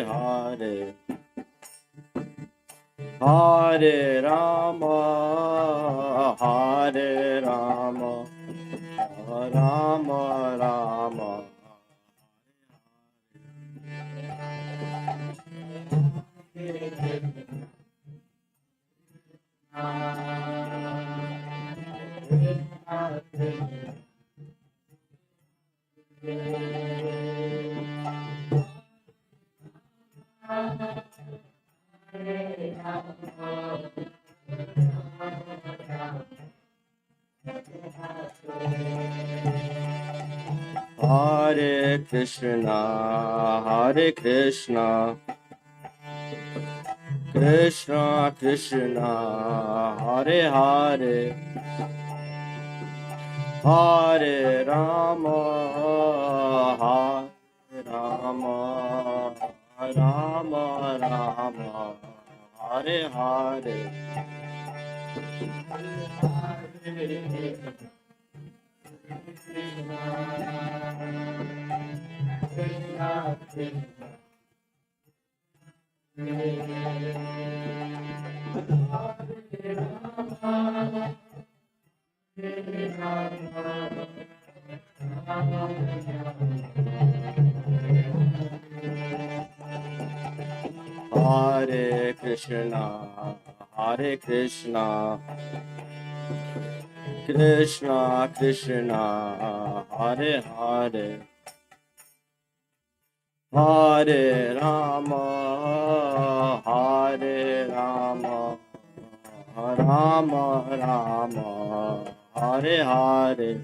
Hare, Hare Rama, Hare Rama, Rama Rama. Hare Krishna, Hare Krishna, Krishna Krishna, Hare Hare, Hare Rama, Hare Rama, Rama Rama, Hare Hare. Hare Krishna, Hare Krishna, Krishna Krishna, Hare Hare, Hare Rama, Hare Rama, Rama Rama, Hare Hare.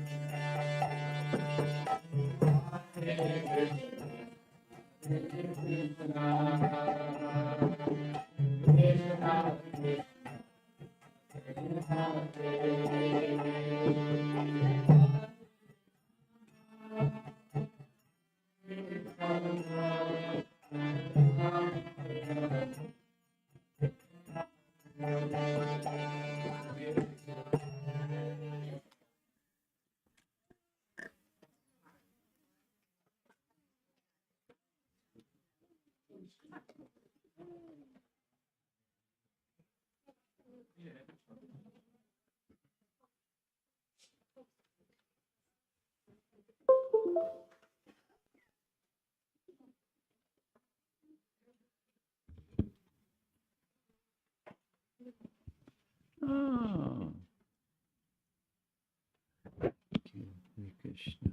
Oh. Hare Krishna.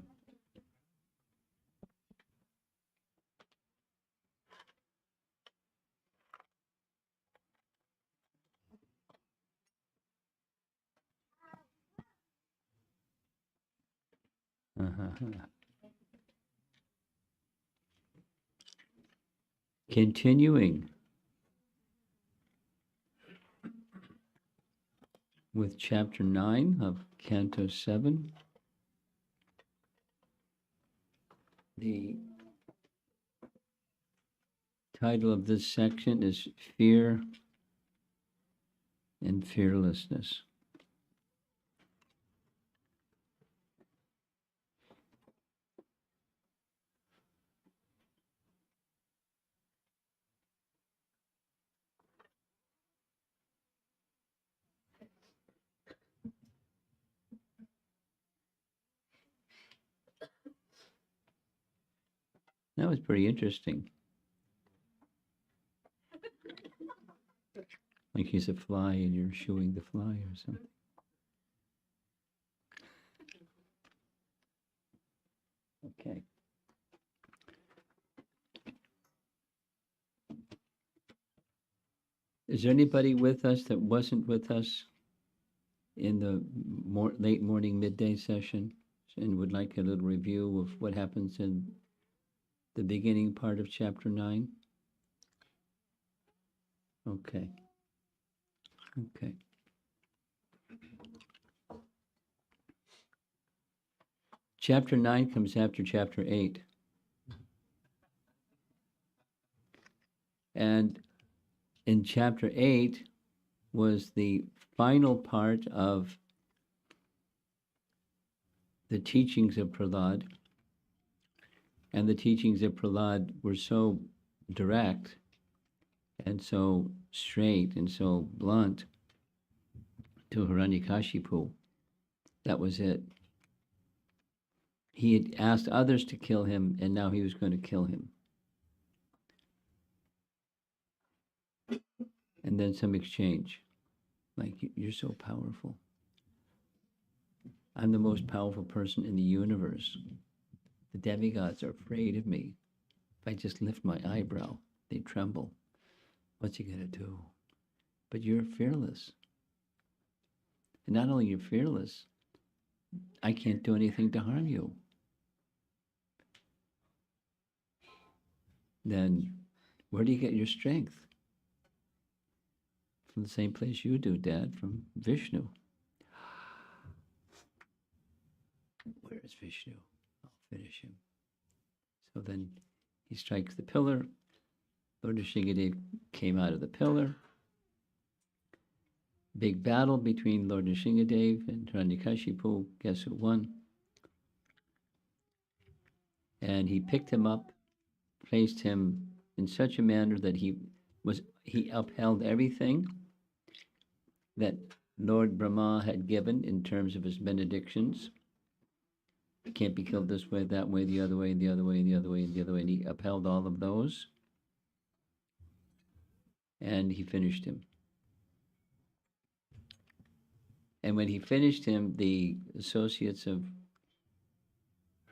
Continuing with chapter 9 of Canto 7. The title of this section is Fear and Fearlessness. That was pretty interesting. Like he's a fly and you're shooing the fly or something. Okay. Is there anybody with us that wasn't with us in the late morning midday session and would like a little review of what happens in the beginning part of chapter 9? Okay. Okay. Chapter 9 comes after chapter 8. And in chapter 8 was the final part of the teachings of Prahlada. And the teachings of Prahlada were so direct and so straight and so blunt to Hiranyakasipu. That was it. He had asked others to kill him, and now he was going to kill him. And then some exchange, like, you're so powerful. I'm the most powerful person in the universe. The demigods are afraid of me. If I just lift my eyebrow, they tremble. What's he going to do? But you're fearless. And not only you're fearless, I can't do anything to harm you. Then where do you get your strength? From the same place you do, Dad, from Vishnu. Where is Vishnu? I'll finish him. So then he strikes the pillar. Lord Nrsimhadev came out of the pillar. Big battle between Lord Nrsimhadev and Hiranyakasipu. Guess who won? And he picked him up, placed him in such a manner that he upheld everything that Lord Brahma had given in terms of his benedictions. He can't be killed this way, that way, the other way, the other way, the other way, the other way. And he upheld all of those. And he finished him. And when he finished him, the associates of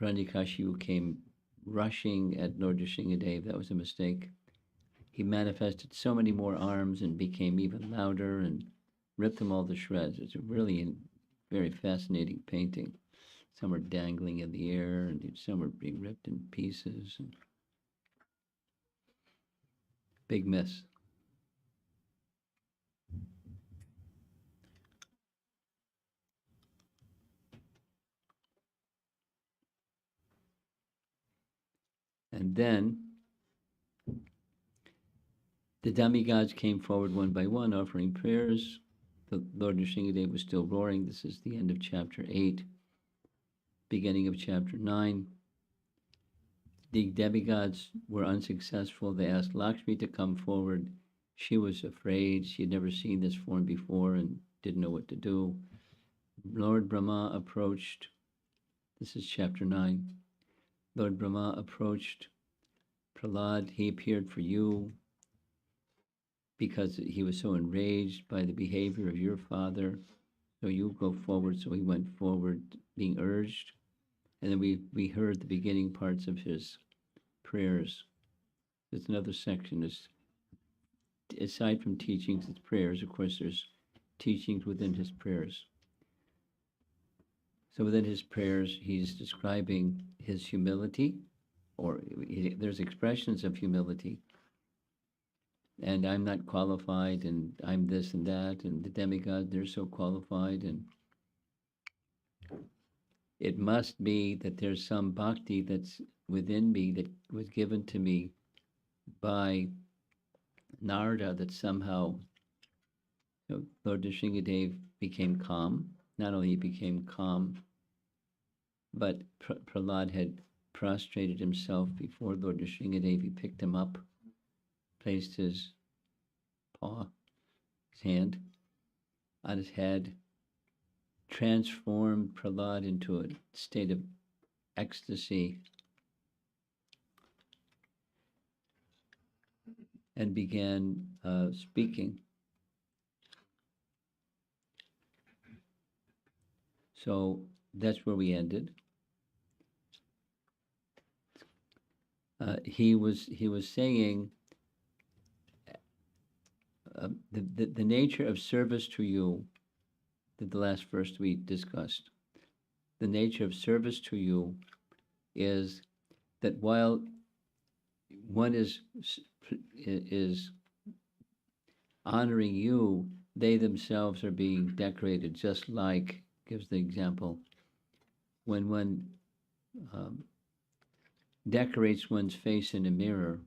Hiranyakashipu came rushing at Lord Nrsimhadev. That was a mistake. He manifested so many more arms and became even louder and ripped them all to shreds. It's a really very fascinating painting. Some are dangling in the air, and some are being ripped in pieces. And big mess. And then the demigods came forward one by one, offering prayers. The Lord Nrsimhadev was still roaring. This is the end of chapter 8, beginning of chapter 9. The demigods were unsuccessful. They asked Lakshmi to come forward. She was afraid. She had never seen this form before and didn't know what to do. Lord Brahma approached. This is chapter 9. Lord Brahma approached Prahlada. He appeared for you because he was so enraged by the behavior of your father. So you go forward. So he went forward, being urged. And then we heard the beginning parts of his prayers. There's another section. Aside from teachings, it's prayers. Of course, there's teachings within his prayers. So within his prayers, he's describing his humility, or there's expressions of humility. And I'm not qualified, and I'm this and that, and the demigod, they're so qualified, and it must be that there's some bhakti that's within me that was given to me by Narada, that somehow Lord Nrsimhadev became calm. Not only he became calm, but Prahlada had prostrated himself before Lord Nrsimhadev. He picked him up, placed his paw, his hand, on his head, transformed Prahlada into a state of ecstasy, and began speaking. So that's where we ended. He was saying the nature of service to you, the last verse we discussed. The nature of service to you is that while one is honoring you, they themselves are being decorated, just like, gives the example, when one decorates one's face in a mirror,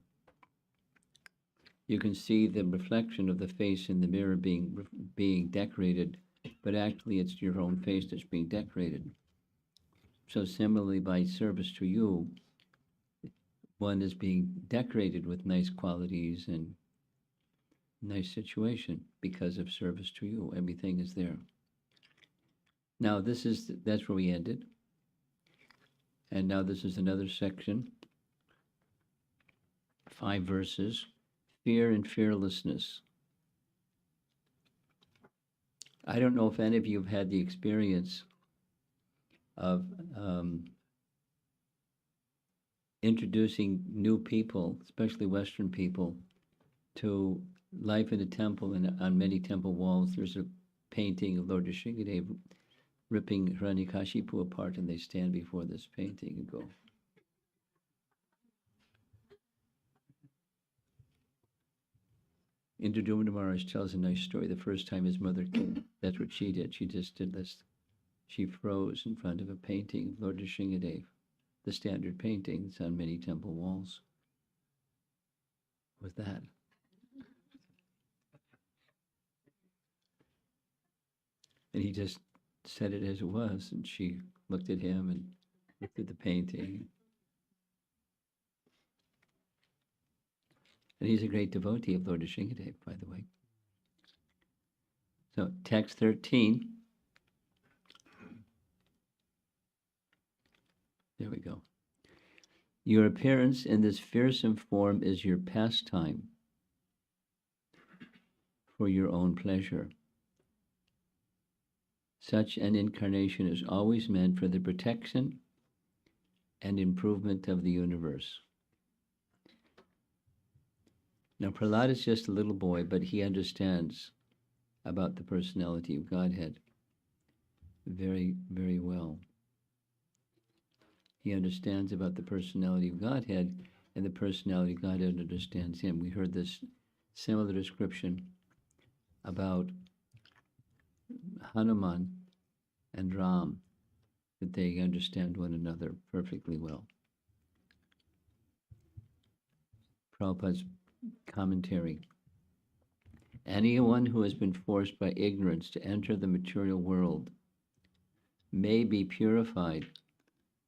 you can see the reflection of the face in the mirror being decorated, but actually it's your own face that's being decorated. So similarly, by service to you, one is being decorated with nice qualities and nice situation because of service to you. Everything is there. Now that's where we ended. And now this is another section, 5 verses, fear and fearlessness. I don't know if any of you have had the experience of introducing new people, especially Western people, to life in a temple, and on many temple walls there's a painting of Lord Nrsimhadev ripping Hiranyakasipu apart, and they stand before this painting and go. Indradumna Maharaj tells a nice story. The first time his mother came, that's what she did. She just did this. She froze in front of a painting of Lord Nrsimhadev, the standard painting that's on many temple walls. Was that? And he just said it as it was, and she looked at him and looked at the painting. And he's a great devotee of Lord Nrsimhadev, by the way. So, text 13. There we go. Your appearance in this fearsome form is your pastime for your own pleasure. Such an incarnation is always meant for the protection and improvement of the universe. Now, Prahlada is just a little boy, but he understands about the personality of Godhead very, very well. He understands about the personality of Godhead, and the personality of Godhead understands him. We heard this similar description about Hanuman and Ram, that they understand one another perfectly well. Prabhupada's commentary. Anyone who has been forced by ignorance to enter the material world may be purified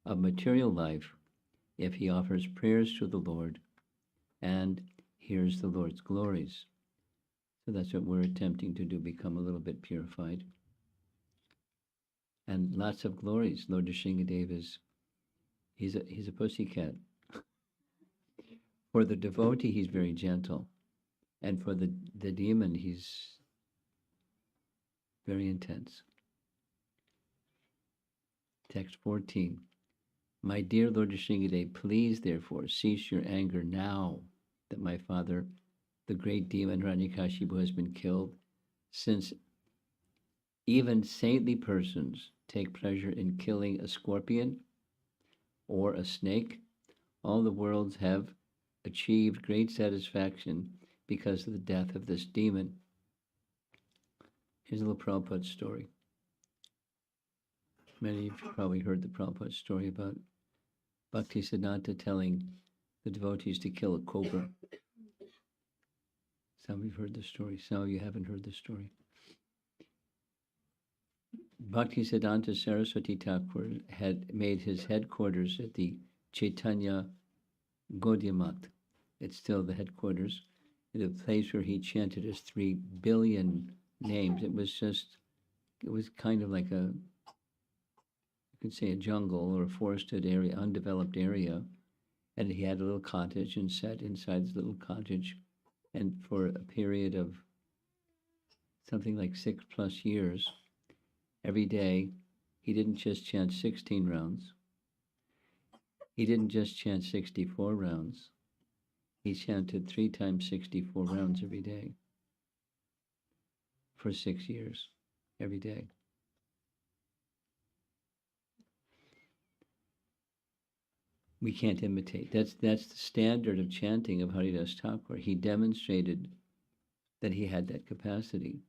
of material life if he offers prayers to the Lord and hears the Lord's glories. So that's what we're attempting to do, become a little bit purified. And lots of glories. Lord Nrsimhadev he's a pussycat. For the devotee, he's very gentle. And for the demon, he's very intense. Text 14. My dear Lord Nrsimhadev, please therefore cease your anger now that my father, the great demon Hiranyakasipu, has been killed, since even saintly persons take pleasure in killing a scorpion or a snake. All the worlds have achieved great satisfaction because of the death of this demon. Here's a little Prabhupada story. Many of you probably heard the Prabhupada story about Bhakti Siddhanta telling the devotees to kill a cobra. Some of you have heard the story, some of you haven't heard the story. Bhakti Siddhanta Saraswati Thakur had made his headquarters at the Chaitanya Gaudiya. It's still the headquarters, in a place where he chanted his 3 billion names. It was kind of like you could say a jungle or a forested area, undeveloped area. And he had a little cottage and sat inside this little cottage. And for a period of something like 6+ years, every day, he didn't just chant 16 rounds. He didn't just chant 64 rounds. He chanted 3 times 64 rounds every day for 6 years, every day. We can't imitate. That's the standard of chanting of Haridas Thakur. He demonstrated that he had that capacity.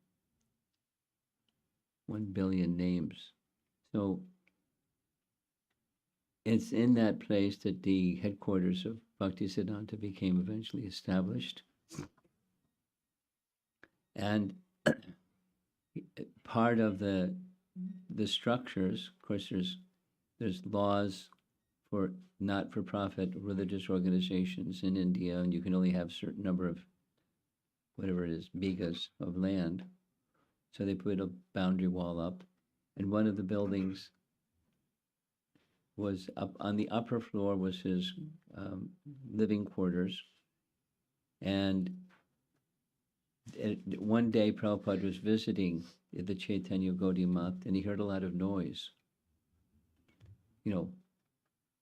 1 billion names. So it's in that place that the headquarters of Bhakti Siddhanta became eventually established. And part of the structures, of course, there's laws for not-for-profit religious organizations in India, and you can only have a certain number of, whatever it is, bighas of land. So they put a boundary wall up, and one of the buildings was up on the upper floor was his living quarters. And one day Prabhupada was visiting the Chaitanya Gaudiya Math, and he heard a lot of noise. You know,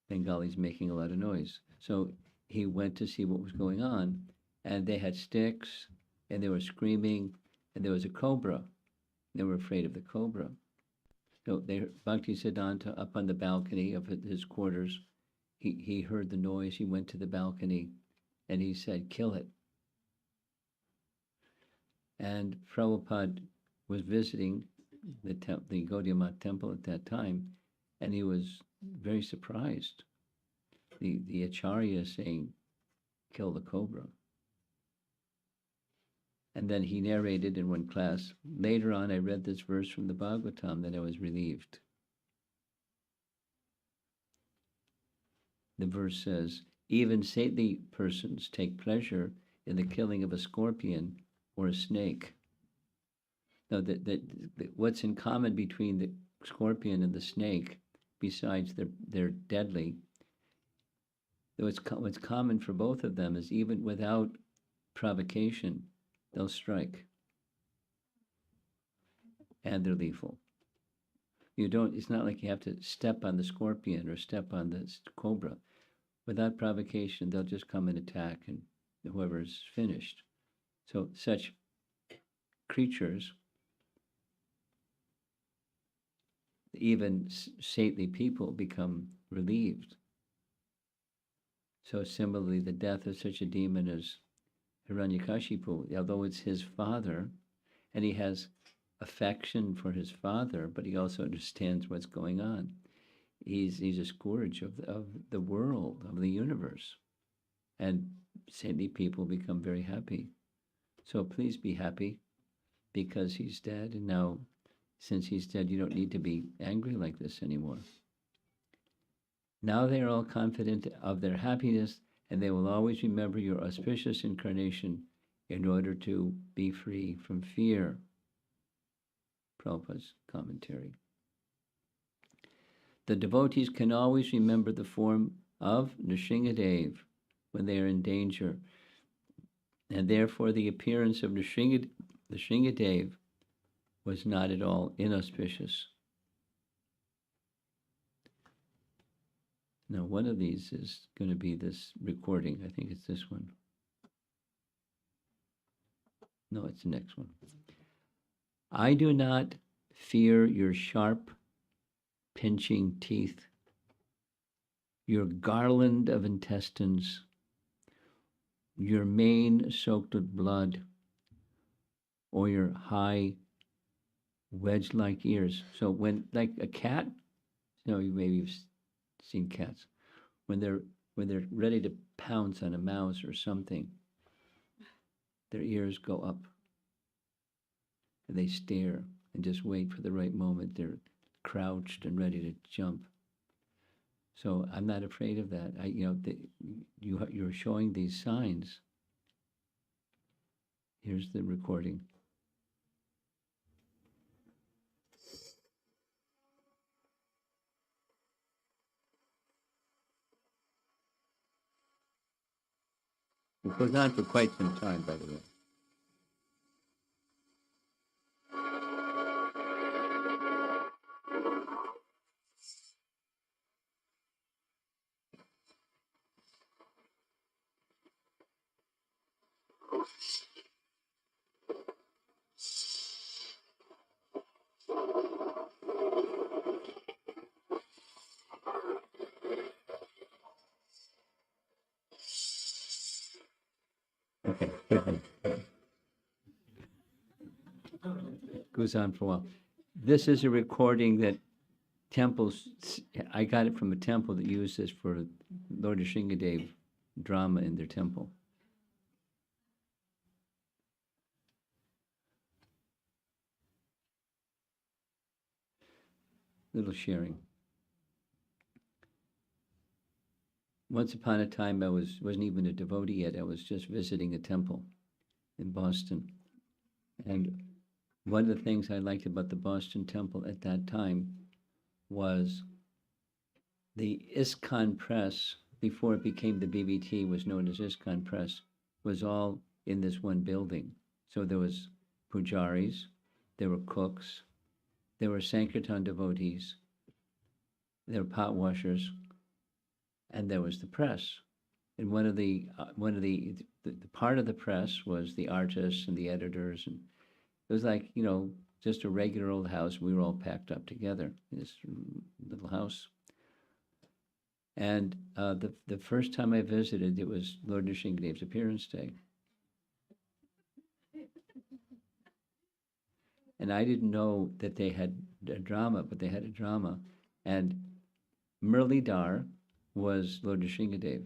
Bengalis making a lot of noise. So he went to see what was going on, and they had sticks, and they were screaming, and there was a cobra. They were afraid of the cobra. So Bhakti Siddhanta up on the balcony of his quarters, he heard the noise, he went to the balcony, and he said, "Kill it." And Prabhupada was visiting the Gaudiya Math temple at that time, and he was very surprised. The Acharya saying, "Kill the cobra." And then he narrated in one class, later on I read this verse from the Bhagavatam, that I was relieved. The verse says, even saintly persons take pleasure in the killing of a scorpion or a snake. Now, what's in common between the scorpion and the snake, besides they're deadly, what's common for both of them is even without provocation, they'll strike. And they're lethal. It's not like you have to step on the scorpion or step on the cobra. Without provocation, they'll just come and attack, and whoever's finished. So such creatures, even saintly people, become relieved. So similarly, the death of such a demon as Hiranyakasipu, although it's his father, and he has affection for his father, but he also understands what's going on. He's a scourge of the world, of the universe. And saintly people become very happy. So please be happy, because he's dead, and now, since he's dead, you don't need to be angry like this anymore. Now they are all confident of their happiness, and they will always remember your auspicious incarnation in order to be free from fear. Prabhupada's commentary. The devotees can always remember the form of Nrsingadev when they are in danger, and therefore the appearance of Nrsingadev was not at all inauspicious. Now, one of these is going to be this recording. I think it's this one. No, it's the next one. I do not fear your sharp, pinching teeth, your garland of intestines, your mane soaked with blood, or your high, wedge-like ears. So when, like a cat, maybe you've seen cats, when they're ready to pounce on a mouse or something, their ears go up, and they stare and just wait for the right moment. They're crouched and ready to jump. So I'm not afraid of that. You're showing these signs. Here's the recording. It goes on for quite some time, by the way. Okay, good. Goes on for a while. This is a recording that temples, I got it from a temple that used this for Lord Nrsingadev drama in their temple. Little sharing. Once upon a time, I wasn't even a devotee yet. I was just visiting a temple in Boston. And one of the things I liked about the Boston temple at that time was the ISKCON Press, before it became the BBT, was known as ISKCON Press, was all in this one building. So there was pujaris, there were cooks, there were Sankirtan devotees, there were pot washers, and there was the press. And one of the part of the press was the artists and the editors, and it was like, just a regular old house. We were all packed up together in this little house. And the first time I visited, it was Lord Nrsingadev's appearance day. And I didn't know that they had a drama, but they had a drama. And Murli was Lord Nrsingadev.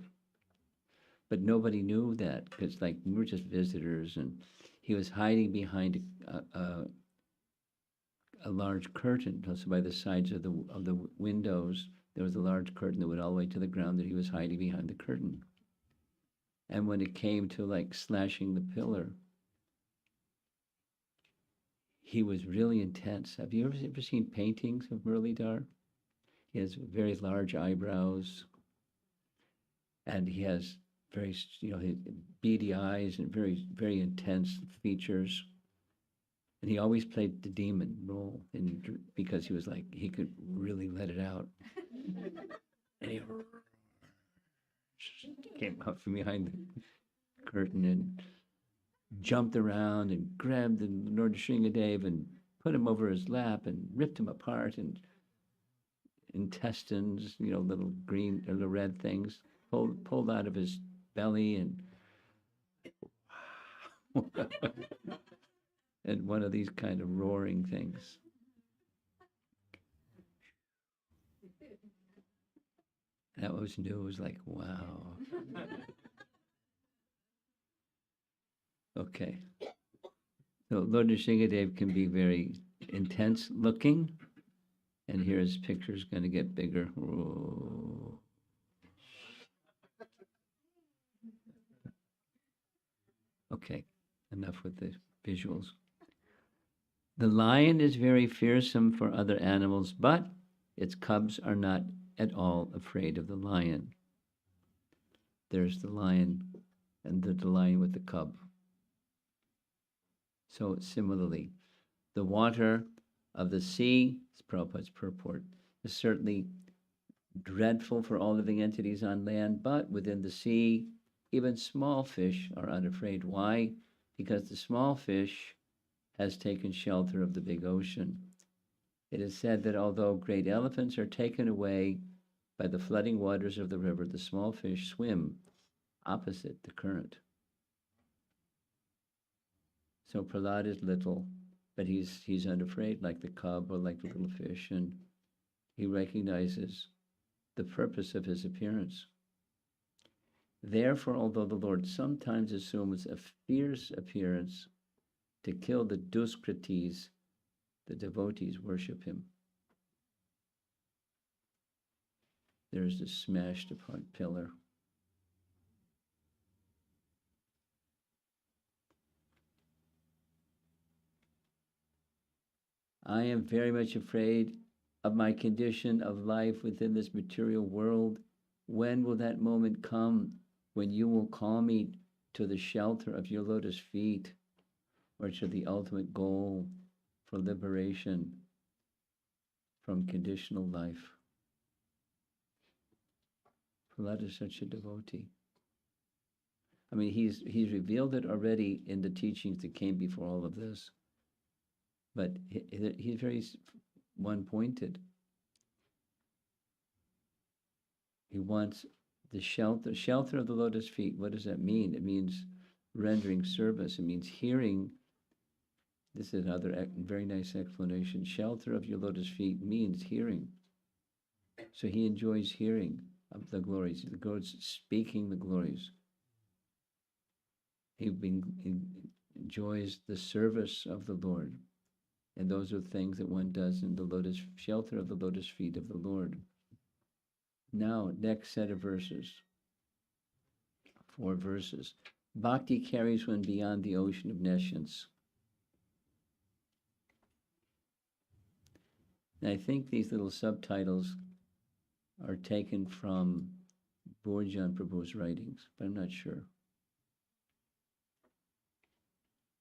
But nobody knew that, because we were just visitors, and he was hiding behind a large curtain. So by the sides of the windows, there was a large curtain that went all the way to the ground, that he was hiding behind the curtain. And when it came to slashing the pillar, he was really intense. Have you ever seen paintings of Murli? He has very large eyebrows, and he has very, beady eyes and very, very intense features. And he always played the demon role, because he was he could really let it out. And he came out from behind the curtain and jumped around and grabbed the Lord Nrsingadev and put him over his lap and ripped him apart, and intestines, little green or the red things, pulled out of his belly, and and one of these kind of roaring things. That was new. It was like, wow. Okay. So Lord Nrsingadev can be very intense looking. And here his picture is going to get bigger. Whoa. Okay, enough with the visuals. The lion is very fearsome for other animals, but its cubs are not at all afraid of the lion. There's the lion, and the lion with the cub. So similarly, the water of the sea, it's Prabhupada's purport, is certainly dreadful for all living entities on land, but within the sea, even small fish are unafraid. Why? Because the small fish has taken shelter of the big ocean. It is said that although great elephants are taken away by the flooding waters of the river, the small fish swim opposite the current. So Prahlada is little, but he's unafraid, like the cub or like the little fish, and he recognizes the purpose of his appearance. Therefore, although the Lord sometimes assumes a fierce appearance to kill the Duskritis, the devotees worship him. There's the smashed apart pillar. I am very much afraid of my condition of life within this material world. When will that moment come when you will call me to the shelter of your lotus feet, or to the ultimate goal for liberation from conditional life? Prahlada is such a devotee. I mean, he's revealed it already in the teachings that came before all of this. But he's very one-pointed. He wants the shelter of the lotus feet. What does that mean? It means rendering service. It means hearing. This is another very nice explanation. Shelter of your lotus feet means hearing. So he enjoys hearing of the glories. The God's speaking the glories. He enjoys the service of the Lord. And those are things that one does in the shelter of the lotus feet of the Lord. Now, next set of verses. 4 verses. Bhakti carries one beyond the ocean of nescience. And I think these little subtitles are taken from Borjan Prabhu's writings, but I'm not sure.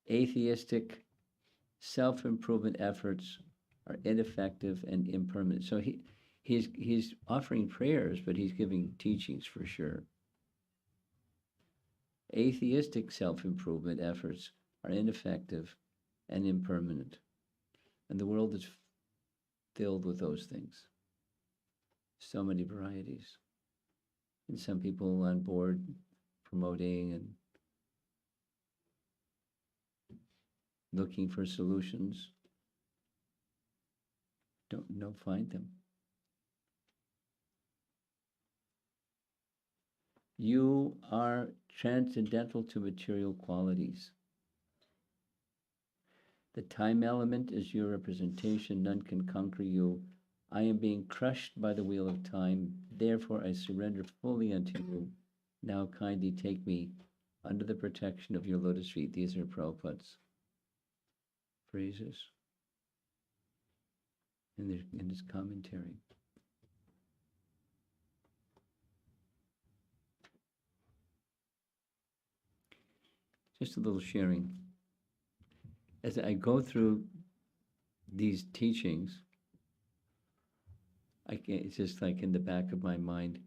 Atheistic self-improvement efforts are ineffective and impermanent. So he's offering prayers, but he's giving teachings for sure. Atheistic self-improvement efforts are ineffective and impermanent. And the world is filled with those things. So many varieties. And some people on board promoting and looking for solutions don't find them. You are transcendental to material qualities. The time element is your representation. None can conquer you. I am being crushed by the wheel of time. Therefore, I surrender fully unto you. Now kindly take me under the protection of your lotus feet. These are Prabhupada's phrases in his commentary. Just a little sharing. As I go through these teachings, it's just like in the back of my mind.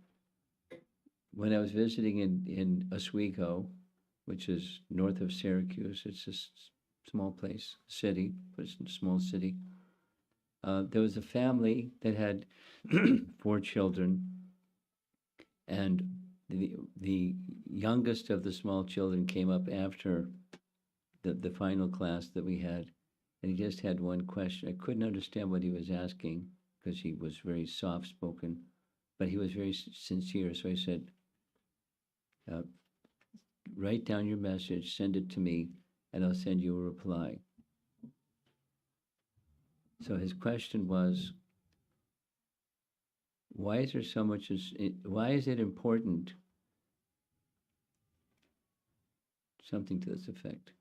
When I was visiting in Oswego, which is north of Syracuse, it's a small place, city, but it's a small city. There was a family that had 4 children, and the youngest of the small children came up after the final class that we had, and he just had one question. I couldn't understand what he was asking because he was very soft-spoken, but he was very sincere. So I said, write down your message, send it to me, and I'll send you a reply. So his question was, why is it important? Something to this effect.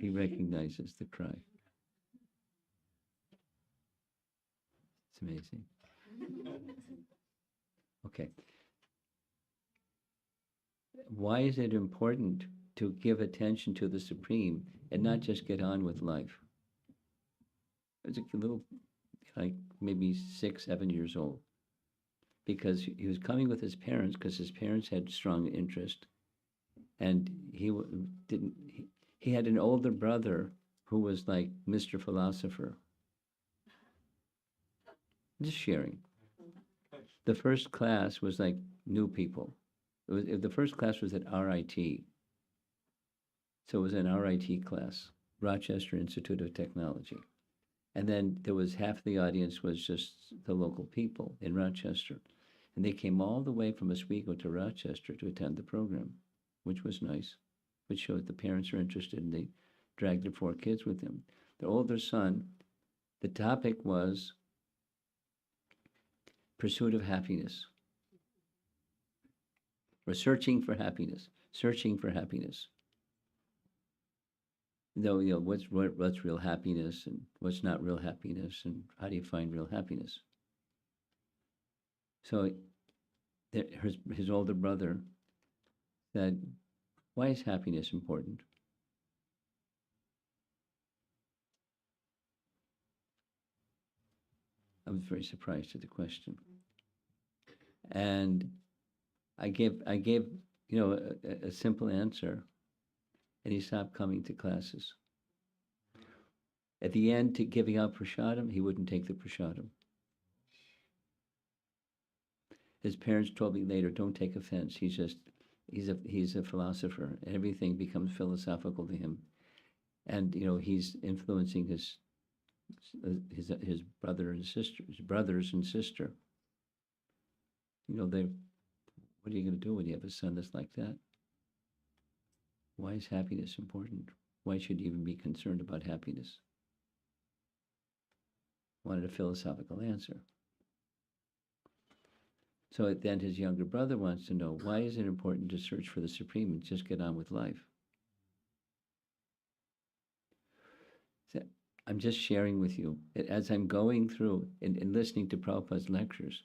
He recognizes the cry. It's amazing. Okay. Why is it important to give attention to the Supreme and not just get on with life? I was a little, like maybe 6, 7 years old, because he was coming with his parents because his parents had strong interest, and he had an older brother who was like Mr. Philosopher. Just sharing. The first class was like new people. The first class was at RIT. So it was an RIT class, Rochester Institute of Technology. And then there was half the audience was just the local people in Rochester. And they came all the way from Oswego to Rochester to attend the program, which was nice, which showed the parents are interested, and they dragged their 4 kids with them. The older son, the topic was pursuit of happiness. We're searching for happiness. What's real happiness and what's not real happiness, and how do you find real happiness? So his older brother said, why is happiness important? I was very surprised at the question. And I gave a simple answer, and he stopped coming to classes. At the end, to giving out prasadam, he wouldn't take the prasadam. His parents told me later, don't take offense. He's a philosopher, and everything becomes philosophical to him. And he's influencing his brothers and sister. What are you going to do when you have a son that's like that? Why is happiness important? Why should you even be concerned about happiness? wanted a philosophical answer. So then his younger brother wants to know, why is it important to search for the Supreme and just get on with life? So I'm just sharing with you, as I'm going through and listening to Prabhupada's lectures,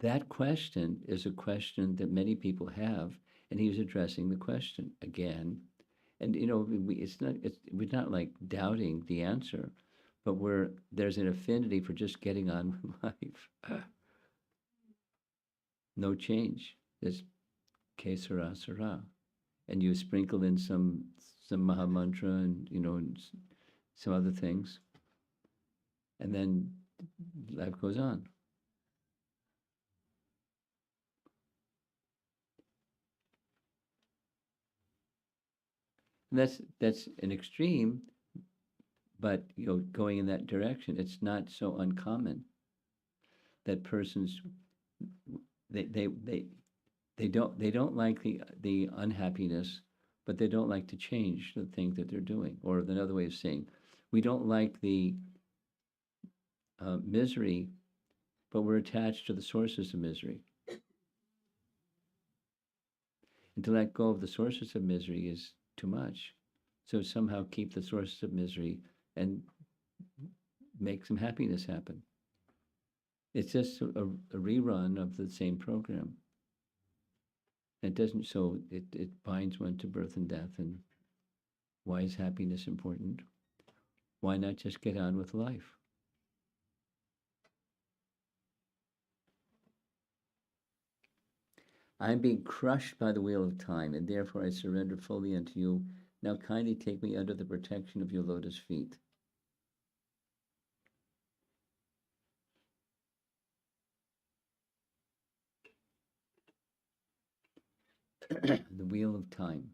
that question is a question that many people have, and he was addressing the question again. And we're not like doubting the answer, but there's an affinity for just getting on with life. No change. There's kesara sara, and you sprinkle in some Maha Mantra and and some other things, and then life goes on. And that's an extreme, but going in that direction, it's not so uncommon that persons they don't like the unhappiness, but they don't like to change the thing that they're doing. Or another way of saying, we don't like the misery, but we're attached to the sources of misery. And to let go of the sources of misery is too much. So somehow keep the sources of misery and make some happiness happen. It's just a rerun of the same program. It doesn't, so it binds one to birth and death. And why is happiness important? Why not just get on with life? I'm being crushed by the wheel of time, and therefore I surrender fully unto you. Now kindly take me under the protection of your lotus feet. The wheel of time.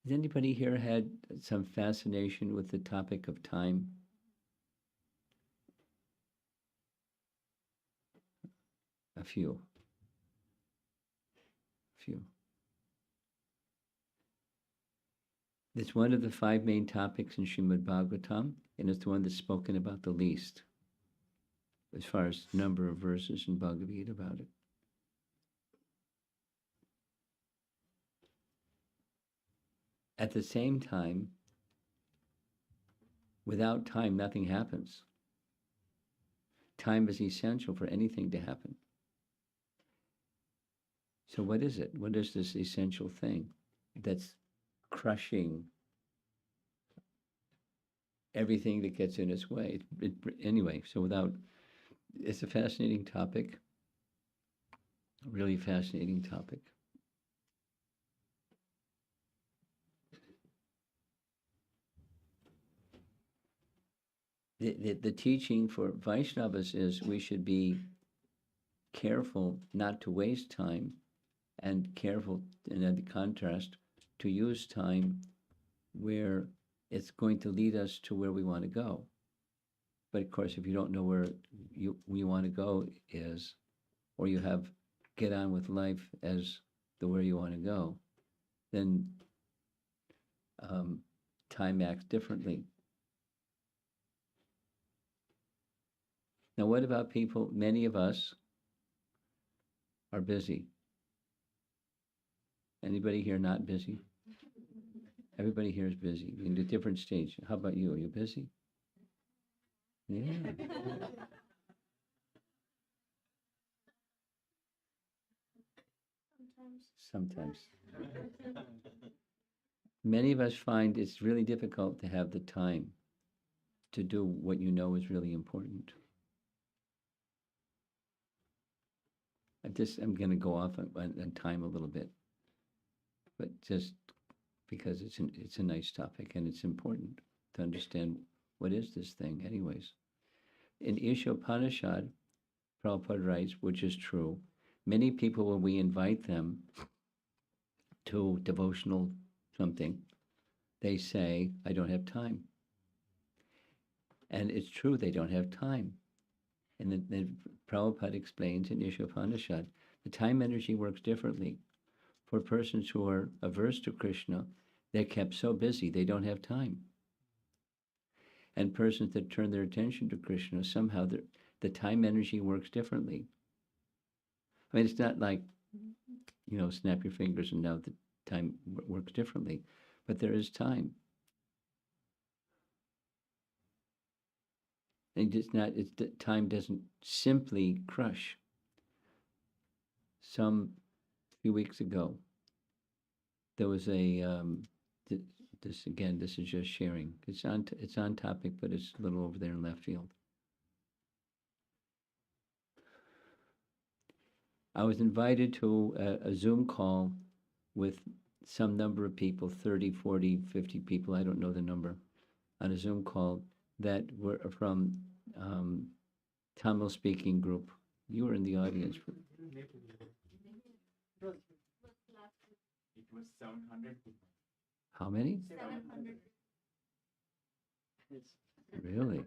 Has anybody here had some fascination with the topic of time? A few. It's one of the 5 main topics in Srimad Bhagavatam, and it's the one that's spoken about the least, as far as number of verses in Bhagavad Gita about it. At the same time, without time, nothing happens. Time is essential for anything to happen. So what is it? What is this essential thing that's crushing everything that gets in its way? Anyway, so it's a fascinating topic, a really fascinating topic. The teaching for Vaishnavas is we should be careful not to waste time, and careful, in the contrast, to use time where it's going to lead us to where we want to go. But of course, if you don't know where you want to go is, or you have get on with life as the where you want to go, then time acts differently. Now, what about people? Many of us are busy. Anybody here not busy? Everybody here is busy in a different stage. How about you? Are you busy? Yeah. Sometimes. Many of us find it's really difficult to have the time to do what you know is really important. I'm going to go off on time a little bit, but just because it's a nice topic and it's important to understand what is this thing anyways. In Ishopanishad, Prabhupada writes, which is true, many people, when we invite them to devotional something, they say, I don't have time. And it's true, they don't have time. And then Prabhupada explains in Ishopanishad, the time energy works differently. For persons who are averse to Krishna, they're kept so busy they don't have time. And persons that turn their attention to Krishna, somehow the time energy works differently. I mean, it's not like, snap your fingers and now the time works differently, but there is time. And time doesn't simply crush. Some few weeks ago, there was this is just sharing. It's on topic, but it's a little over there in left field. I was invited to a Zoom call with some number of people, 30, 40, 50 people, I don't know the number, on a Zoom call that were from Tamil-speaking group. You were in the audience. It was 700 people. How many? 700. Really?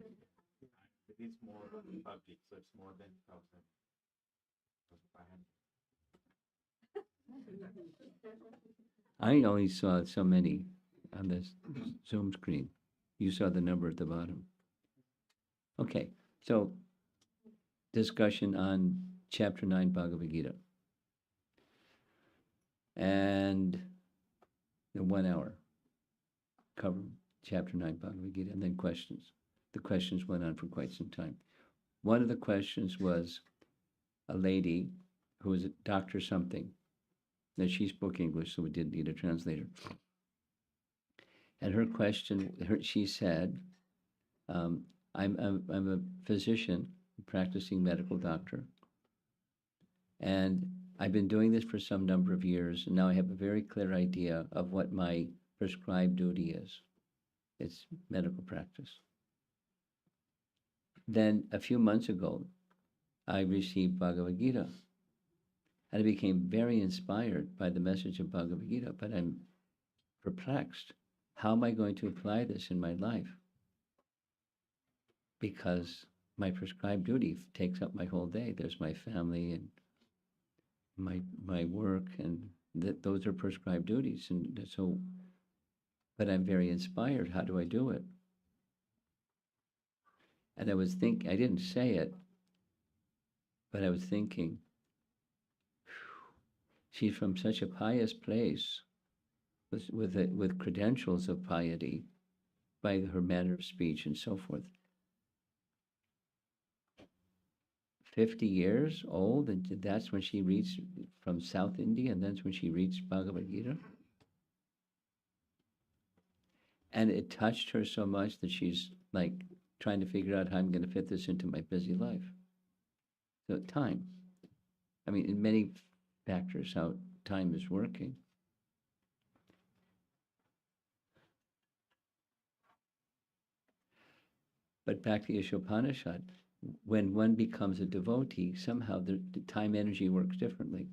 It's more public, so it's more than 1,000. 500. I only saw so many on this Zoom screen. You saw the number at the bottom. Okay, so discussion on chapter 9 Bhagavad Gita. And in 1 hour, cover chapter 9 Bhagavad Gita, and then questions. The questions went on for quite some time. One of the questions was a lady who was a doctor something. Now she spoke English, so we didn't need a translator. And her question, she said, I'm a physician, practicing medical doctor, and I've been doing this for some number of years, and now I have a very clear idea of what my prescribed duty is. It's medical practice. Then a few months ago, I received Bhagavad Gita, and I became very inspired by the message of Bhagavad Gita, but I'm perplexed. How am I going to apply this in my life? Because my prescribed duty takes up my whole day. There's my family and my work, and those are prescribed duties. And so, but I'm very inspired. How do I do it? And I was thinking, I didn't say it, but I was thinking, she's from such a pious place, with credentials of piety, by her manner of speech and so forth. 50 years old, and that's when she reached from South India, and that's when she reached Bhagavad Gita. And it touched her so much that she's like trying to figure out how I'm going to fit this into my busy life. So time. I mean, in many factors, how time is working. But back to Ishopanishad, when one becomes a devotee, somehow the time energy works differently.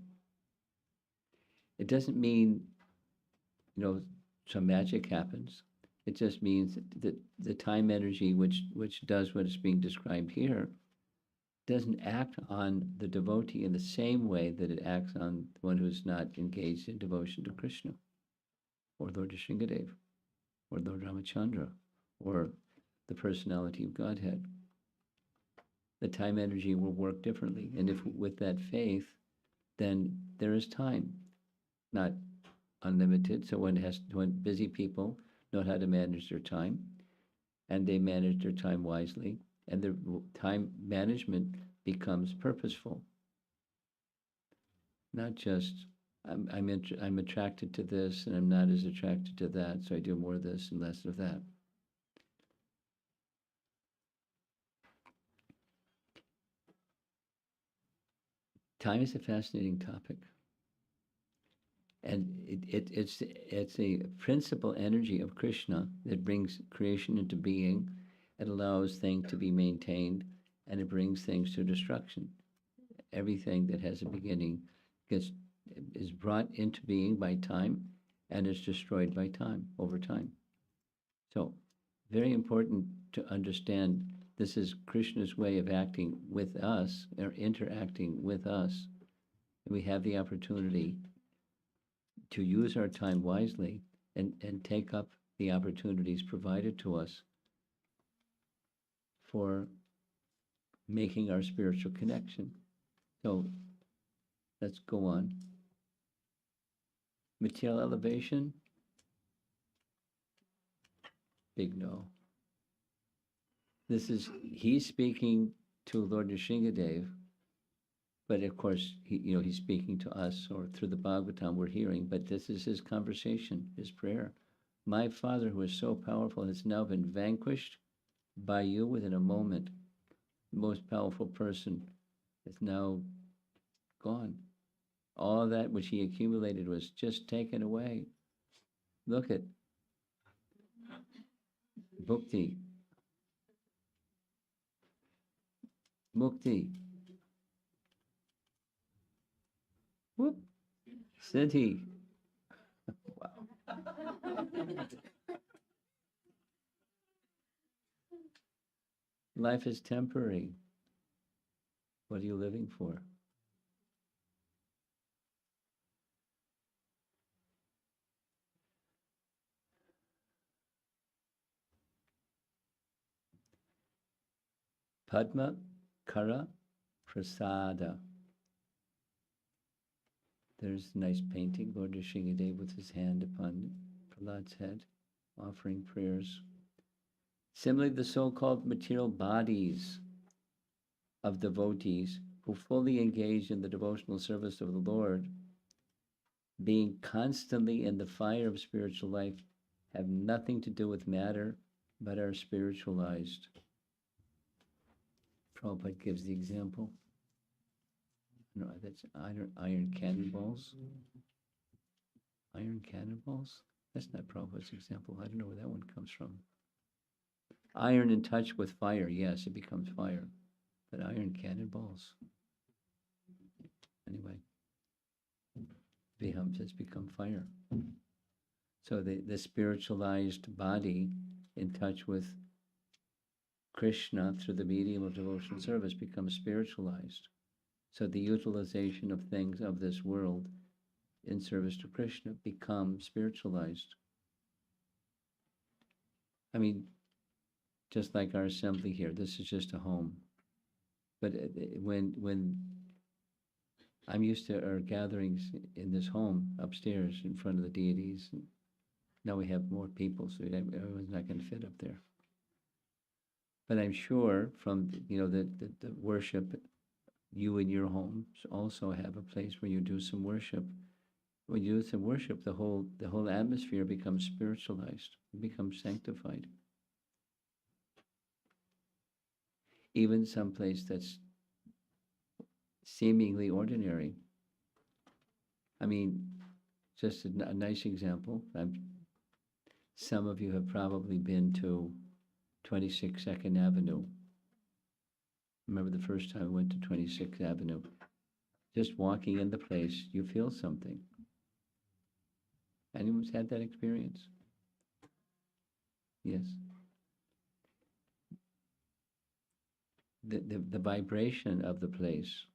It doesn't mean, some magic happens. It just means that the time energy, which does what is being described here, doesn't act on the devotee in the same way that it acts on one who's not engaged in devotion to Krishna, or Lord Nrsimhadev, or Lord Ramachandra, or the personality of Godhead. The time energy will work differently. And if with that faith, then there is time, not unlimited. So when busy people know how to manage their time, and they manage their time wisely, and their time management becomes purposeful. Not just, I'm attracted to this, and I'm not as attracted to that, so I do more of this and less of that. Time is a fascinating topic. And it's a principal energy of Krishna that brings creation into being. It allows things to be maintained, and it brings things to destruction. Everything that has a beginning is brought into being by time, and is destroyed by time, over time. So, very important to understand this is Krishna's way of acting with us, or interacting with us. And we have the opportunity to use our time wisely and take up the opportunities provided to us for making our spiritual connection. So let's go on. Material elevation, big no. He's speaking to Lord Nrsingadev, but of course, he's speaking to us, or through the Bhagavatam we're hearing, but this is his conversation, his prayer. My Father, who is so powerful, has now been vanquished by you within a moment. The most powerful person is now gone. All that which he accumulated was just taken away. Look at Bhakti, Mukti, whoop, Siddhi. Wow. Life is temporary. What are you living for? Padma Kara Prasada. There's a nice painting, Lord Nrsingadev with his hand upon Prahlad's head, offering prayers. Similarly, the so-called material bodies of devotees who fully engage in the devotional service of the Lord, being constantly in the fire of spiritual life, have nothing to do with matter, but are spiritualized. Prabhupada gives the example. No, that's iron cannonballs. Iron cannonballs? That's not Prabhupada's example. I don't know where that one comes from. Iron in touch with fire, yes, it becomes fire. But iron cannonballs. Anyway, Viham has become fire. So the spiritualized body in touch with Krishna through the medium of devotional service becomes spiritualized. So the utilization of things of this world in service to Krishna becomes spiritualized. I mean, just like our assembly here, this is just a home. But when I'm used to our gatherings in this home upstairs in front of the deities, and now we have more people, so everyone's not going to fit up there. But I'm sure from the worship, you in your homes also have a place where you do some worship. When you do some worship, the whole atmosphere becomes spiritualized, it becomes sanctified. Even someplace that's seemingly ordinary. I mean, just a nice example. Some of you have probably been to 26 2nd Avenue. Remember the first time I went to 26th Avenue? Just walking in the place, you feel something. Anyone's had that experience? Yes. The vibration of the place.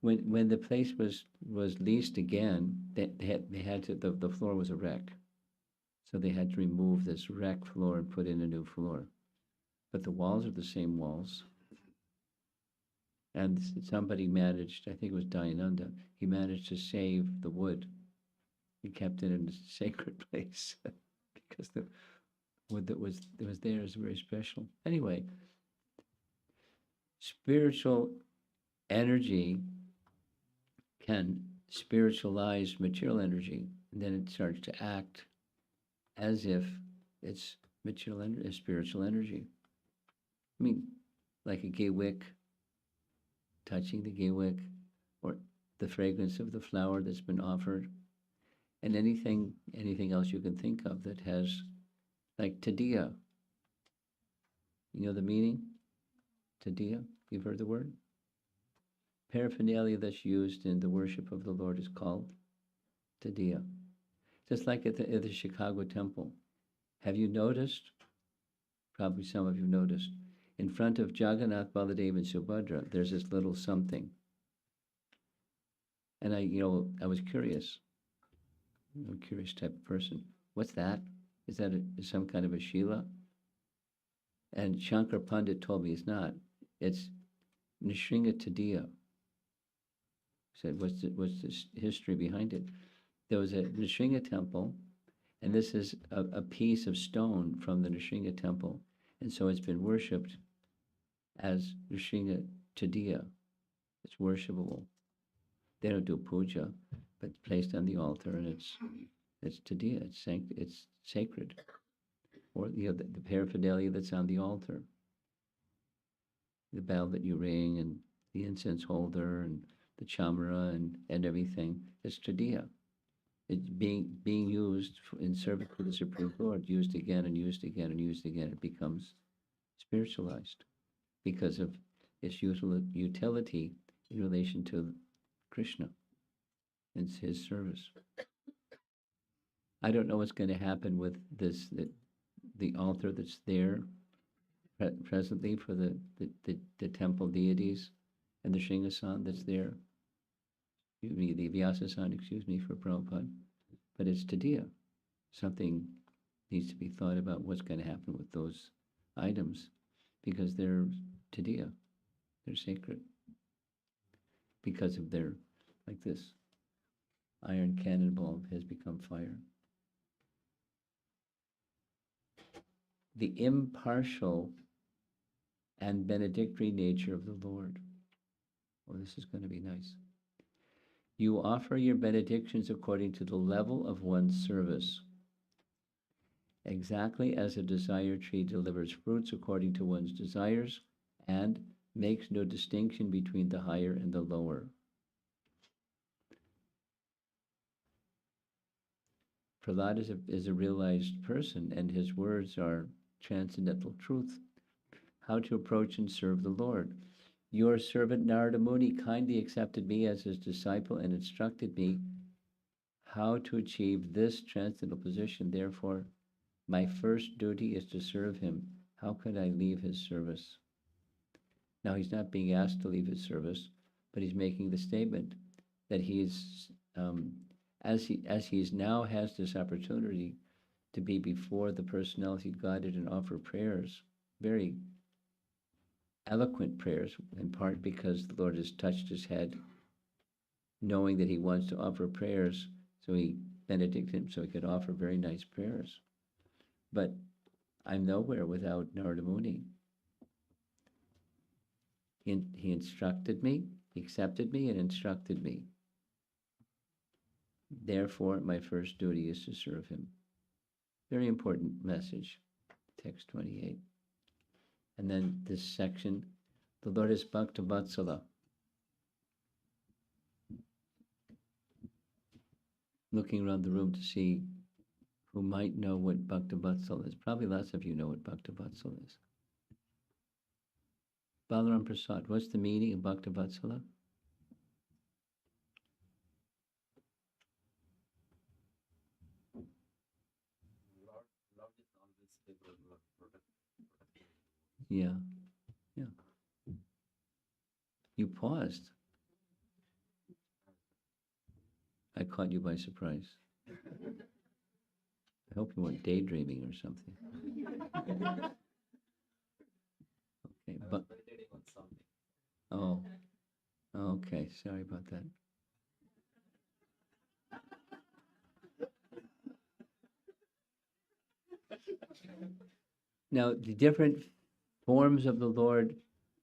When the place was leased again, they had to, the floor was a wreck. So they had to remove this wreck floor and put in a new floor. But the walls are the same walls. And somebody managed, I think it was Dayananda, he managed to save the wood. He kept it in a sacred place because the wood that was there is very special. Anyway, spiritual energy can spiritualize material energy, and then it starts to act as if it's spiritual energy. I mean, like a gay wick, touching the gay wick, or the fragrance of the flower that's been offered, and anything else you can think of that has, like tadiya. You know the meaning? Tadiya? You've heard the word? Paraphernalia that's used in the worship of the Lord is called tadiya. Just like at the Chicago temple. Have you noticed? Probably some of you noticed. In front of Jagannath, Baladev, and Subhadra, there's this little something. And I was curious. a curious type of person. What's that? Is that some kind of a Shila? And Shankar Pandit told me it's not. It's Nishringa Tadiya. Said, what's the history behind it? There was a Nishringa temple, and this is a piece of stone from the Nishringa temple, and so it's been worshipped as Nishringa Tadiya. It's worshipable. They don't do puja, but it's placed on the altar, and it's Tadiya. It's sacred, or the paraphernalia that's on the altar, the bell that you ring, and the incense holder, and the chamara, and everything. It's Tadiya. It's being used in service to the Supreme Lord, used again and used again and used again. It becomes spiritualized because of its utility in relation to Krishna and his service. I don't know what's going to happen with this, the altar that's there presently for the temple deities and the Shingasan that's there. The Vyasa-san, excuse me, for Prabhupada. But it's Tadiya. Something needs to be thought about what's going to happen with those items because they're Tadiya. They're sacred. Because of their, like this, iron cannonball has become fire. The impartial and benedictory nature of the Lord. Oh, this is going to be nice. You offer your benedictions according to the level of one's service, exactly as a desire tree delivers fruits according to one's desires and makes no distinction between the higher and the lower. Prahlada is a realized person, and his words are transcendental truth. How to approach and serve the Lord. Your servant Narada Muni kindly accepted me as his disciple and instructed me how to achieve this transcendental position. Therefore, my first duty is to serve him. How could I leave his service? Now, he's not being asked to leave his service, but he's making the statement that he's, as he now has this opportunity to be before the personality of Godhead and offer prayers, very eloquent prayers, in part because the Lord has touched his head, knowing that he wants to offer prayers, so he benedicted him so he could offer very nice prayers. But I'm nowhere without Narada Muni. He instructed me, he accepted me and instructed me. Therefore, my first duty is to serve him. Very important message, text 28. And then this section, the Lord is Bhakta Vatsala. Looking around the room to see who might know what Bhakta Vatsala is. Probably lots of you know what Bhakta Vatsala is. Balaram Prasad, what's the meaning of Bhakta Vatsala? Lord is always capable of protecting. Yeah. You paused. I caught you by surprise. I hope you weren't daydreaming or something. Okay, but Meditating on something. oh, okay. Sorry about that. Now, the different forms of the Lord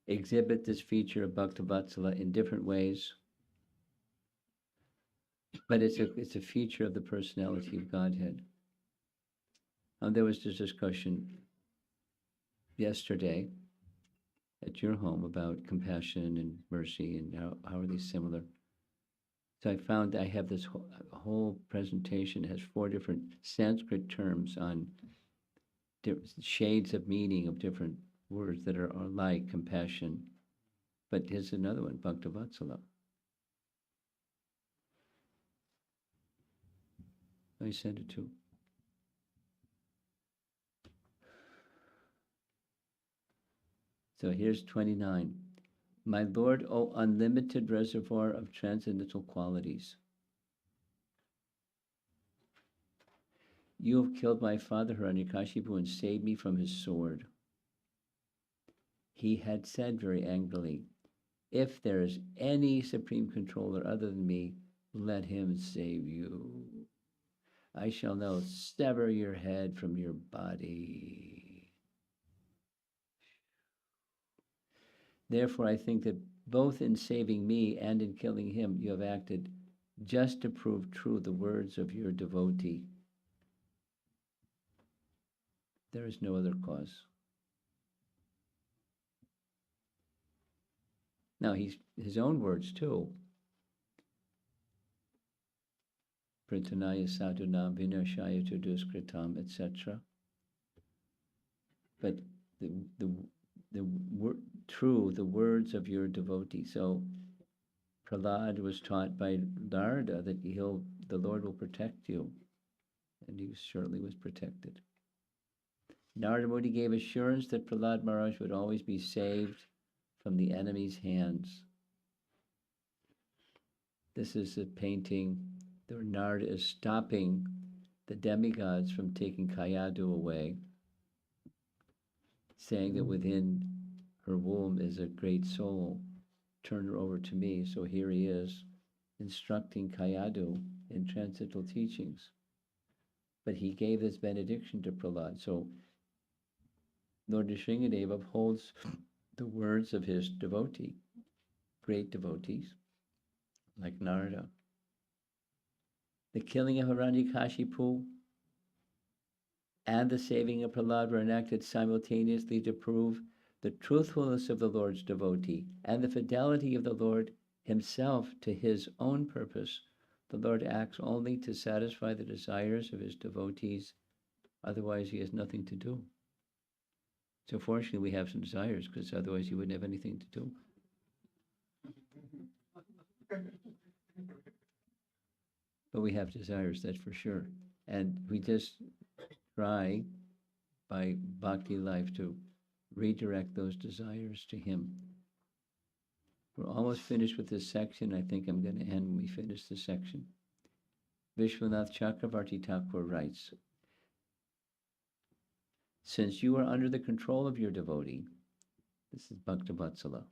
exhibit this feature of Bhakta Vatsala in different ways, but it's a feature of the personality of Godhead. There was this discussion yesterday at your home about compassion and mercy and how are these similar. So I found I have this whole presentation has 4 different Sanskrit terms on shades of meaning of different words that are like compassion. But here's another one, Bhakta Vatsala. I sent it to. So here's 29. My Lord, O unlimited reservoir of transcendental qualities. You have killed my father Hiranyakasipu and saved me from his sword. He had said very angrily, if there is any supreme controller other than me, let him save you. I shall now sever your head from your body. Therefore, I think that both in saving me and in killing him, you have acted just to prove true the words of your devotee. There is no other cause. Now, his own words too. Pritanaya sadhunam vinashaya tuduskritam, etc. But the words of your devotee. So Prahlada was taught by Narada that the Lord will protect you, and he certainly was protected. Narada Muni gave assurance that Prahlada Maharaj would always be saved from the enemy's hands. This is a painting where Narada is stopping the demigods from taking Kayadu away, saying that within her womb is a great soul. Turn her over to me. So here he is instructing Kayadu in transcendental teachings. But he gave this benediction to Prahlada. So Lord Nrsingadeva upholds the words of his devotee, great devotees, like Narada. The killing of Hiranyakasipu and the saving of Prahlada were enacted simultaneously to prove the truthfulness of the Lord's devotee and the fidelity of the Lord himself to his own purpose. The Lord acts only to satisfy the desires of his devotees, otherwise he has nothing to do. So fortunately we have some desires, because otherwise he wouldn't have anything to do. But we have desires, that's for sure. And we just try by bhakti life to redirect those desires to him. We're almost finished with this section. I think I'm going to end when we finish this section. Vishwanath Chakravarti Thakur writes, since you are under the control of your devotee, this is Bhaktavatsala,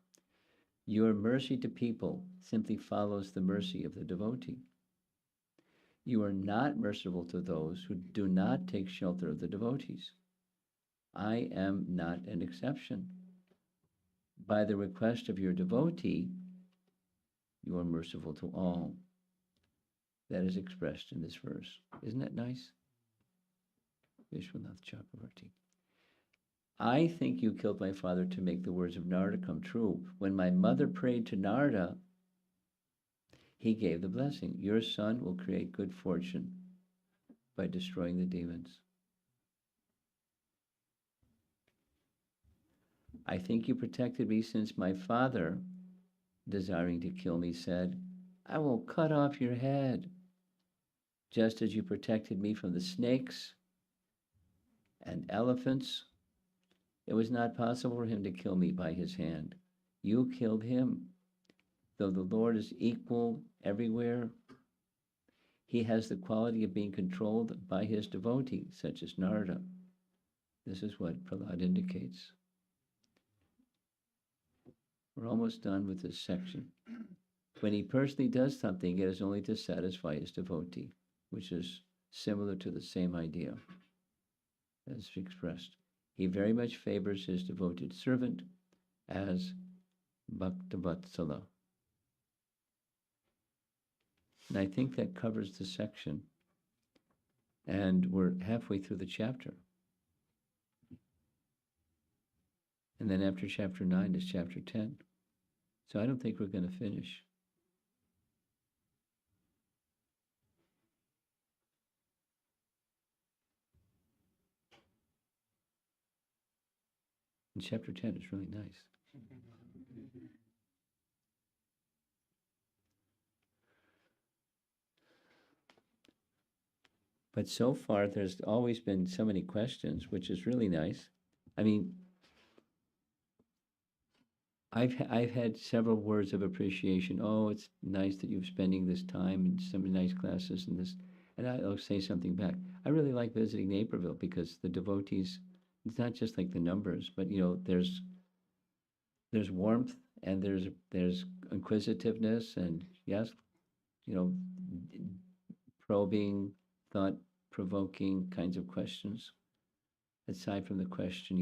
your mercy to people simply follows the mercy of the devotee. You are not merciful to those who do not take shelter of the devotees. I am not an exception. By the request of your devotee, you are merciful to all. That is expressed in this verse. Isn't that nice? Vishwanath Chakravarti. I think you killed my father to make the words of Narada come true. When my mother prayed to Narada, he gave the blessing. Your son will create good fortune by destroying the demons. I think you protected me since my father, desiring to kill me, said, I will cut off your head, just as you protected me from the snakes and elephants. It was not possible for him to kill me by his hand. You killed him. Though the Lord is equal everywhere, he has the quality of being controlled by his devotee, such as Narada. This is what Prahlada indicates. We're almost done with this section. When he personally does something, it is only to satisfy his devotee, which is similar to the same idea as expressed. He very much favors his devoted servant as Bhaktavatsala. And I think that covers the section. And we're halfway through the chapter. And then after chapter 9 is chapter 10. So I don't think we're going to finish. And chapter 10 is really nice. But so far, there's always been so many questions, which is really nice. I mean, I've had several words of appreciation. Oh, it's nice that you're spending this time in some nice classes and this. And I'll say something back. I really like visiting Naperville because the devotees, it's not just like the numbers, but there's warmth and there's inquisitiveness and yes, you know, probing, thought provoking kinds of questions. Aside from the question,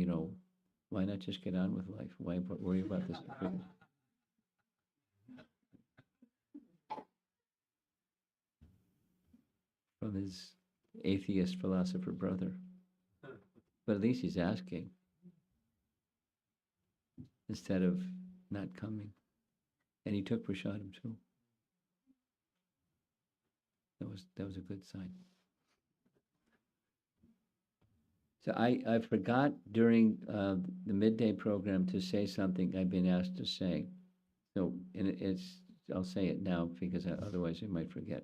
why not just get on with life? Why worry about this? From his atheist philosopher brother. But at least he's asking instead of not coming. And he took prasadam too. That was a good sign. So I forgot during the midday program to say something I've been asked to say. So and I'll say it now because otherwise I might forget.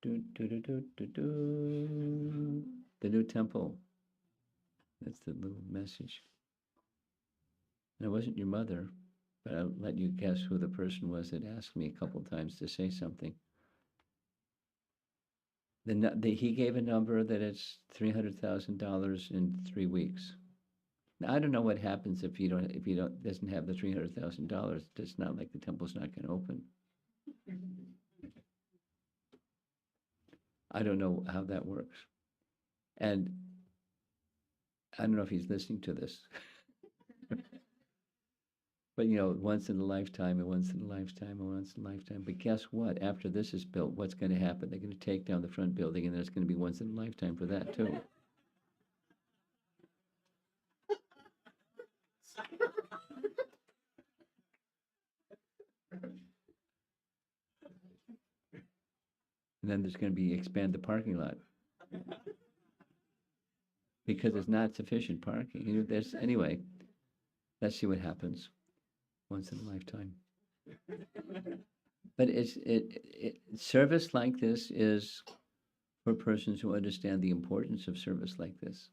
The new temple. That's the little message. And it wasn't your mother, but I'll let you guess who the person was that asked me a couple times to say something. He gave a number that it's $300,000 in 3 weeks. Now I don't know what happens if you doesn't have the $300,000. It's not like the temple's not going to open. I don't know how that works, and I don't know if he's listening to this. But once in a lifetime, and once in a lifetime, and once in a lifetime. But guess what? After this is built, what's going to happen? They're going to take down the front building, and there's going to be once in a lifetime for that too. And then there's going to be expand the parking lot because there's not sufficient parking. Anyway. Let's see what happens once in a lifetime. But service like this is for persons who understand the importance of service like this.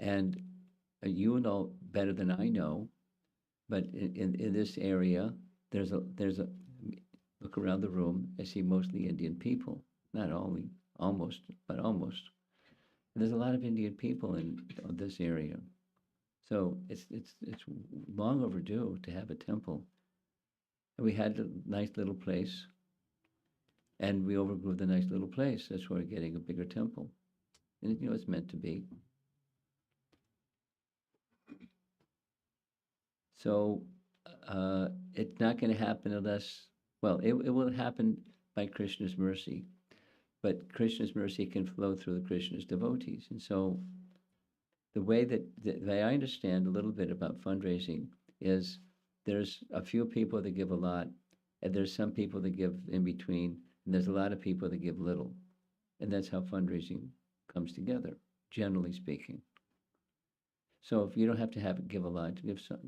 And you know better than I know, but in this area, there's a look around the room. I see mostly Indian people, not only, almost, but almost. And there's a lot of Indian people in this area. So it's long overdue to have a temple. And we had a nice little place, and we overgrew the nice little place. That's why we're getting a bigger temple. And it's meant to be. So it's not going to happen unless, well, it will happen by Krishna's mercy. But Krishna's mercy can flow through the Krishna's devotees. And so the way that I understand a little bit about fundraising is there's a few people that give a lot, and there's some people that give in between, and there's a lot of people that give little. And that's how fundraising comes together, generally speaking. So if you don't have to give a lot, to give some,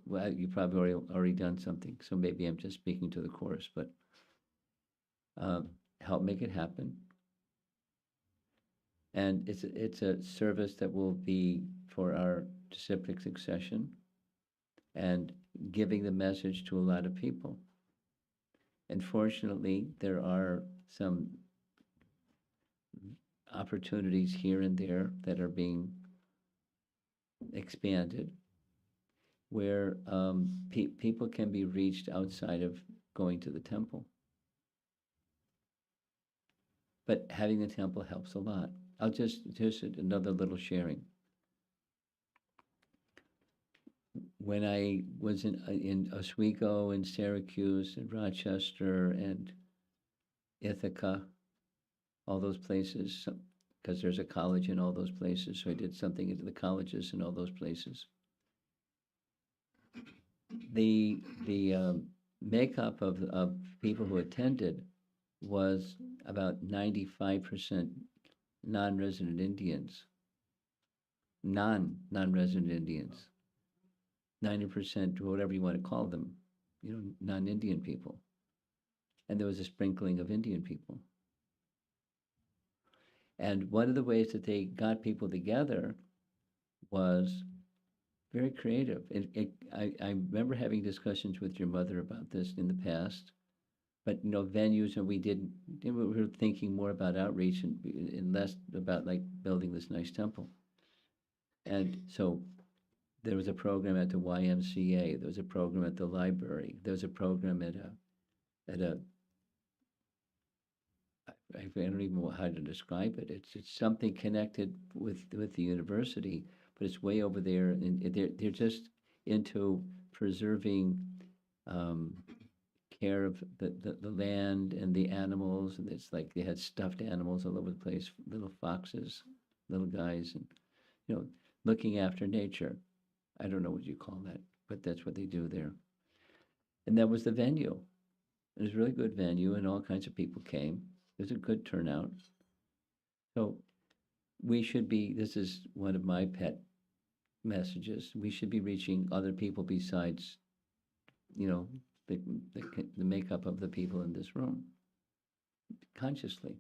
well, you probably already done something. So maybe I'm just speaking to the chorus, but help make it happen. And it's a service that will be for our disciplic succession and giving the message to a lot of people. And fortunately, there are some opportunities here and there that are being expanded where people can be reached outside of going to the temple. But having the temple helps a lot. I'll just another little sharing. When I was in Oswego and Syracuse and Rochester and Ithaca, all those places, because there's a college in all those places, so I did something into the colleges in all those places. The makeup of people who attended was about 95% non-resident Indians, non-resident Indians, 90%, whatever you want to call them, non-Indian people. And there was a sprinkling of Indian people. And one of the ways that they got people together was very creative. I remember having discussions with your mother about this in the past, but venues, and we were thinking more about outreach and less about like building this nice temple. And so there was a program at the YMCA, there was a program at the library, there was a program at a I don't even know how to describe it. It's something connected with the university, but it's way over there, and they're just into preserving care of the land and the animals, and it's like they had stuffed animals all over the place, little foxes, little guys, and looking after nature. I don't know what you call that, but that's what they do there. And that was the venue. It was a really good venue, and all kinds of people came. It was a good turnout. So we should be, this is one of my pet messages, we should be reaching other people besides, the makeup of the people in this room, consciously.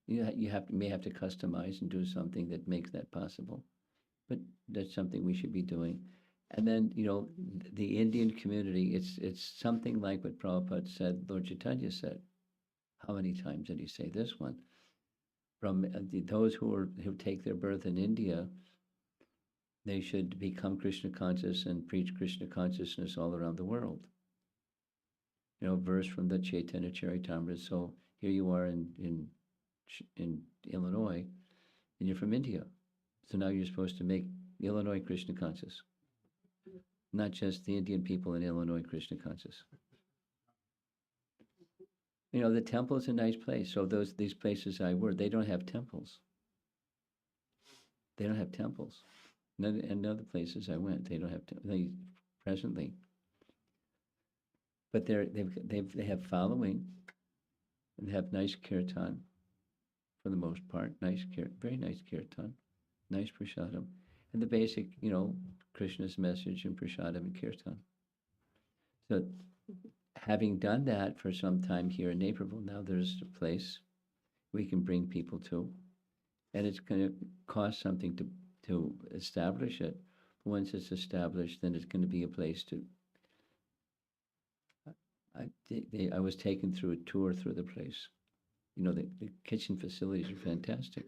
You may have to customize and do something that makes that possible, but that's something we should be doing. And then, the Indian community, it's something like what Prabhupada said, Lord Chaitanya said. How many times did he say this one? From those who take their birth in India, they should become Krishna conscious and preach Krishna consciousness all around the world. Verse from the Chaitanya Charitamrita. So here you are in Illinois, and you're from India. So now you're supposed to make Illinois Krishna conscious, not just the Indian people in Illinois Krishna conscious. The temple is a nice place. So these places I were, they don't have temples. They don't have temples. And other places I went, they don't have they presently. But they have following, and have nice kirtan, for the most part. Very nice kirtan, nice prasadam, and the basic, Krishna's message and prasadam and kirtan. So, having done that for some time here in Naperville, now there's a place we can bring people to, and it's going to cost something to establish it. Once it's established, then it's going to be a place to. I was taken through a tour through the place. The kitchen facilities are fantastic.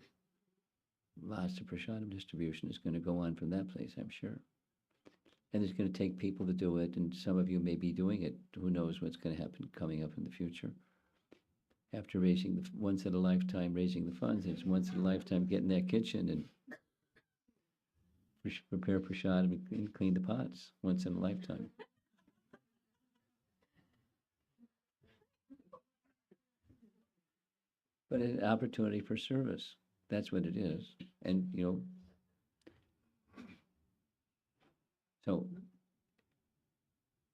Lots of prasadam distribution is going to go on from that place, I'm sure. And it's going to take people to do it, and some of you may be doing it. Who knows what's going to happen coming up in the future. After once in a lifetime raising the funds, it's once in a lifetime getting that kitchen and prepare prasadam and clean the pots. Once in a lifetime. But an opportunity for service. That's what it is. And, so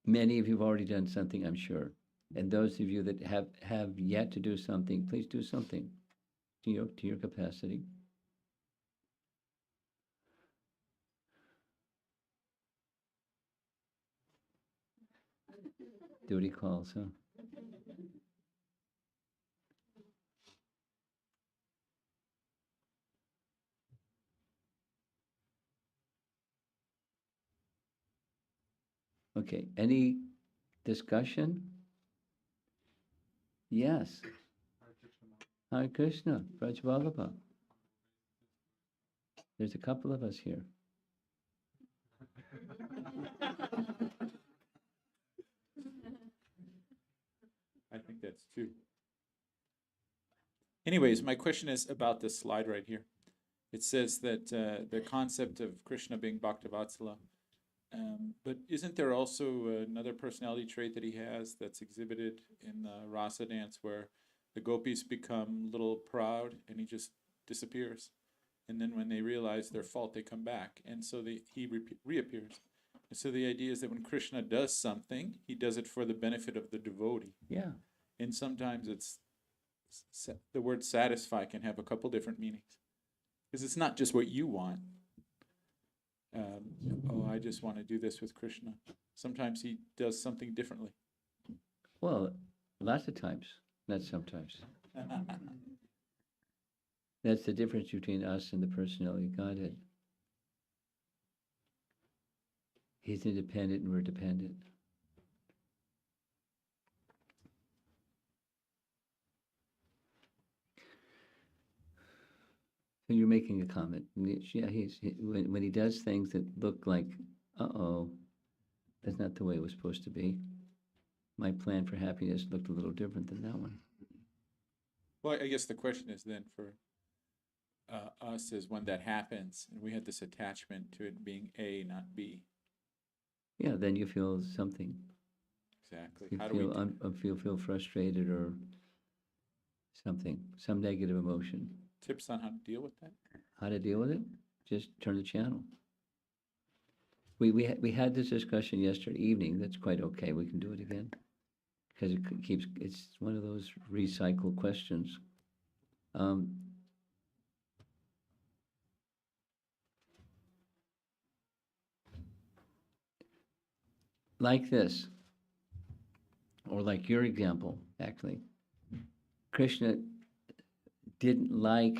many of you have already done something, I'm sure. And those of you that have yet to do something, please do something to your capacity. Duty calls, huh? Okay, any discussion? Yes. Hare Krishna, Brajvallabha. There's a couple of us here. I think that's two. Anyways, my question is about this slide right here. It says that the concept of Krishna being Bhaktavatsala, but isn't there also another personality trait that he has that's exhibited in the Rasa dance where the gopis become a little proud and he just disappears? And then when they realize their fault, they come back. And so he reappears. And so the idea is that when Krishna does something, he does it for the benefit of the devotee. Yeah. And sometimes the word satisfy can have a couple different meanings. Because it's not just what you want. I just want to do this with Krishna. Sometimes he does something differently. Well, lots of times, not sometimes. That's the difference between us and the personality of Godhead. He's independent and we're dependent. So you're making a comment. Yeah, when he does things that look like, uh-oh, that's not the way it was supposed to be. My plan for happiness looked a little different than that one. Well, I guess the question is then for us is when that happens and we had this attachment to it being A, not B. Yeah, then you feel something. Exactly. You How do we feel frustrated or something, some negative emotion. tips on how to deal with that? How to deal with it? Just turn the channel. We had this discussion yesterday evening. That's quite okay. We can do it again because it's one of those recycled questions. Like this, or like your example, actually. Krishna didn't like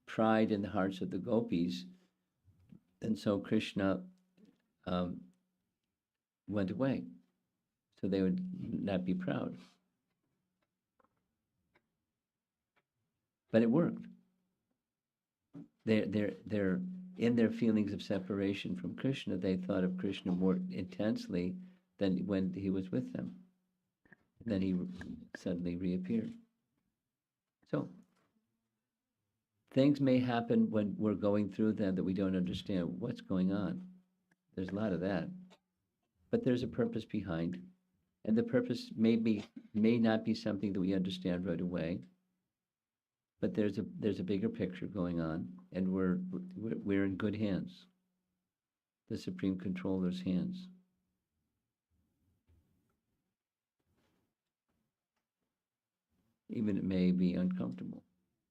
pride in the hearts of the gopis, and so Krishna went away, so they would not be proud. But it worked. They're in their feelings of separation from Krishna, they thought of Krishna more intensely than when he was with them. And then he suddenly reappeared. So things may happen when we're going through them that we don't understand what's going on. There's a lot of that. But there's a purpose behind. And the purpose may not be something that we understand right away. But there's a bigger picture going on, and we're in good hands. The Supreme Controller's hands. Even it may be uncomfortable,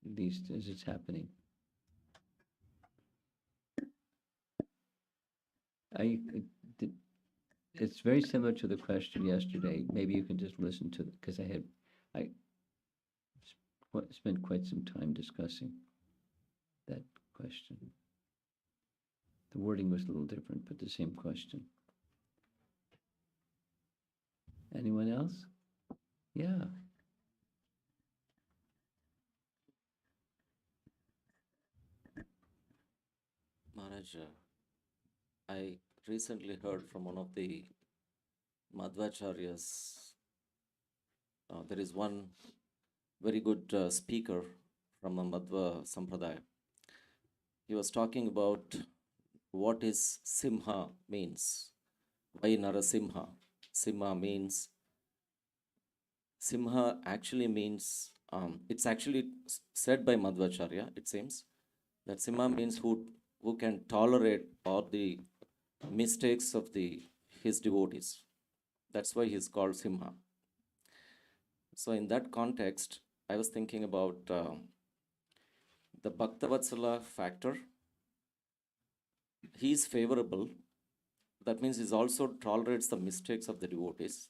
at least as it's happening. It's very similar to the question yesterday. Maybe you can just listen to it, because I spent quite some time discussing that question. The wording was a little different, but the same question. Anyone else? Yeah. Maharaj, I recently heard from one of the Madhvacharyas. There is one very good speaker from the Madhva Sampradaya. He was talking about what is Simha means. Why Narasimha? Simha actually means, it's actually said by Madhvacharya, it seems, that Simha means who can tolerate all the mistakes of his devotees. That's why he's called Simha. So in that context, I was thinking about the Bhaktavatsala factor. He's favorable. That means he also tolerates the mistakes of the devotees.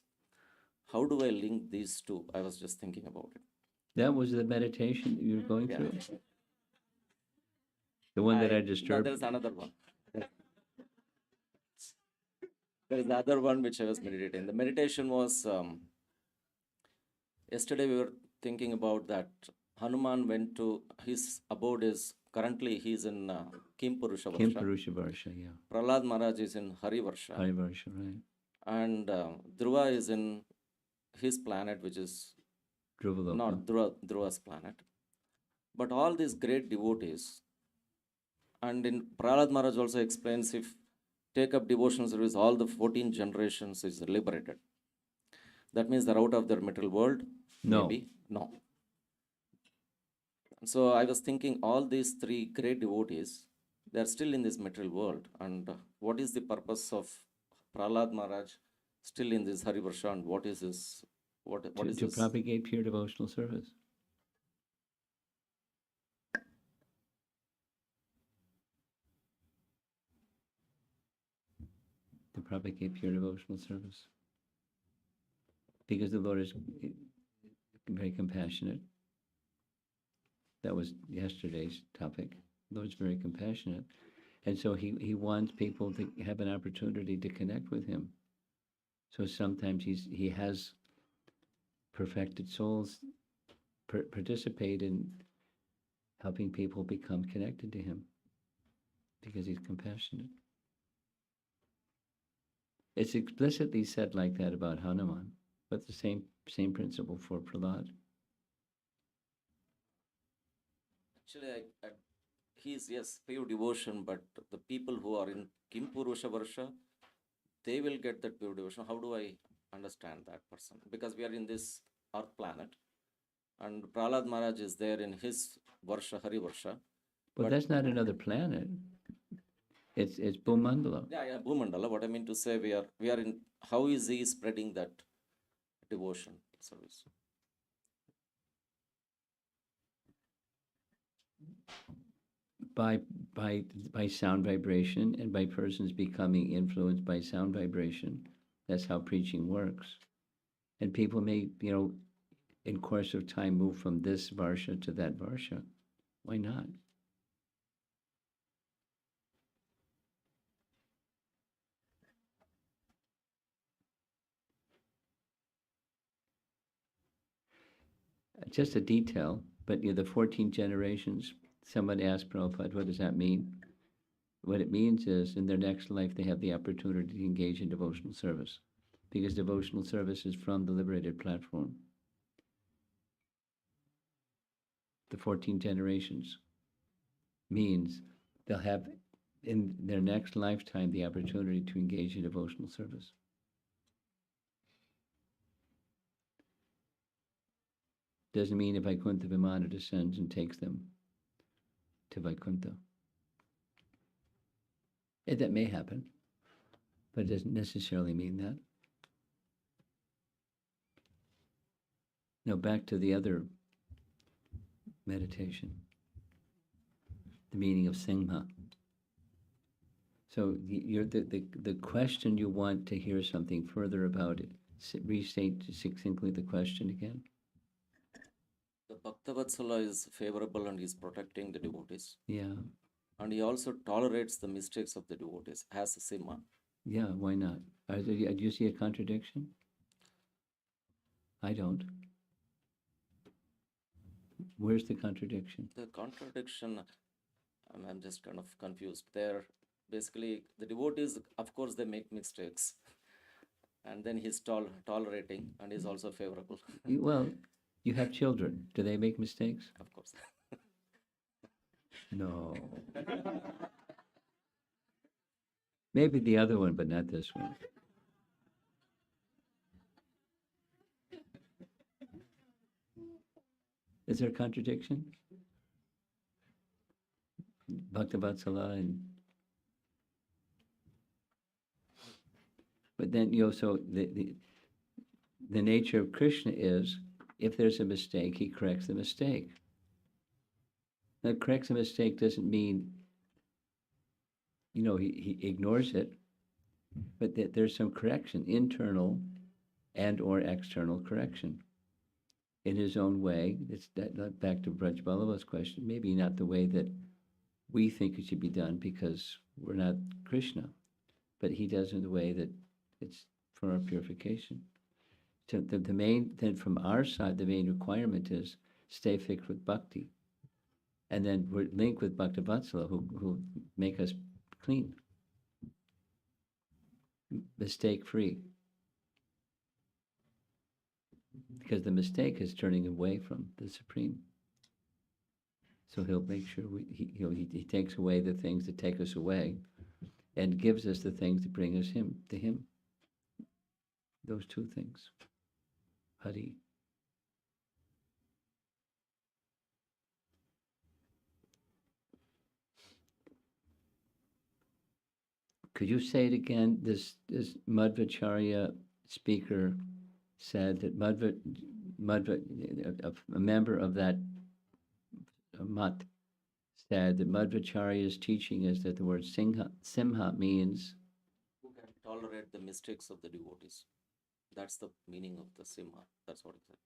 How do I link these two? I was just thinking about it. That was the meditation that you were going through? The one that I disturbed? No, there's another one. There is the other one which I was meditating. The meditation was, yesterday we were thinking about that Hanuman went to, his abode is, currently he's in Kimpurusha Varsha. Kimpurusha Varsha, yeah. Prahlada Maharaj is in Harivarsha. Harivarsha, right. And Dhruva is in his planet, which is Dhruvaloka. not Dhruva's planet. But all these great devotees, and in Prahlada Maharaj also explains, if take up devotional service, all the 14 generations is liberated. That means they're out of their material world? No. Maybe? No. So I was thinking all these three great devotees, they're still in this material world. And what is the purpose of Prahlada Maharaj still in this Harivarsha, and what is this? What is to this? propagate pure devotional service. To propagate pure devotional service. Because the Lord is very compassionate. That was yesterday's topic. The Lord is very compassionate. And so he wants people to have an opportunity to connect with him. So sometimes he has perfected souls participate in helping people become connected to him because he's compassionate. It's explicitly said like that about Hanuman, but the same principle for Prahlad. Actually, he is, yes, pure devotion, but the people who are in Kim Purusha Varsha, they will get that pure devotion. How do I understand that person? Because we are in this earth planet, and Prahlad Maharaj is there in his Varsha, Hari Varsha. But that's not another planet. It's Bhumandala. Yeah, Bhumandala. What I mean to say, we are in. How is he spreading that devotion service? By sound vibration and by persons becoming influenced by sound vibration. That's how preaching works. And people may, in course of time move from this varsha to that varsha. Why not? Just a detail, but the 14 generations, someone asked Prabhupada, what does that mean? What it means is in their next life, they have the opportunity to engage in devotional service because devotional service is from the liberated platform. The 14 generations means they'll have in their next lifetime the opportunity to engage in devotional service. Doesn't mean if Vaikuntha Vimana descends and takes them to Vaikuntha. That may happen, but it doesn't necessarily mean that. Now back to the other meditation, the meaning of Singha. So the question you want to hear something further about it. Restate succinctly the question again. The Bhaktavatsala is favorable and is protecting the devotees. Yeah. And he also tolerates the mistakes of the devotees as a Simha. Yeah, why not? Do you see a contradiction? I don't. Where's the contradiction? The contradiction, I'm just kind of confused. There, basically, the devotees, of course, they make mistakes. And then he's tolerating and is also favorable. Well, you have children. Do they make mistakes? Of course. No. Maybe the other one, but not this one. Is there a contradiction? Bhaktavatsala and... But then, so the nature of Krishna is, if there's a mistake, he corrects the mistake. Now, corrects a mistake doesn't mean, he ignores it, but that there's some correction, internal and or external correction. In his own way, it's back to Braj Ballava's question, maybe not the way that we think it should be done because we're not Krishna, but he does it in the way that it's for our purification. So then from our side, the main requirement is stay fixed with bhakti. And then we're linked with Bhaktavatsala who make us clean, mistake-free. Because the mistake is turning away from the Supreme. So he'll make sure he takes away the things that take us away and gives us the things that bring us to him. Those two things. Hari. Could you say it again? This Madhvacharya speaker said that a member of that mat said that Madhvacharya's teaching is that the word simha means Who can tolerate the mistakes of the devotees. That's the meaning of the Simha. That's what it said.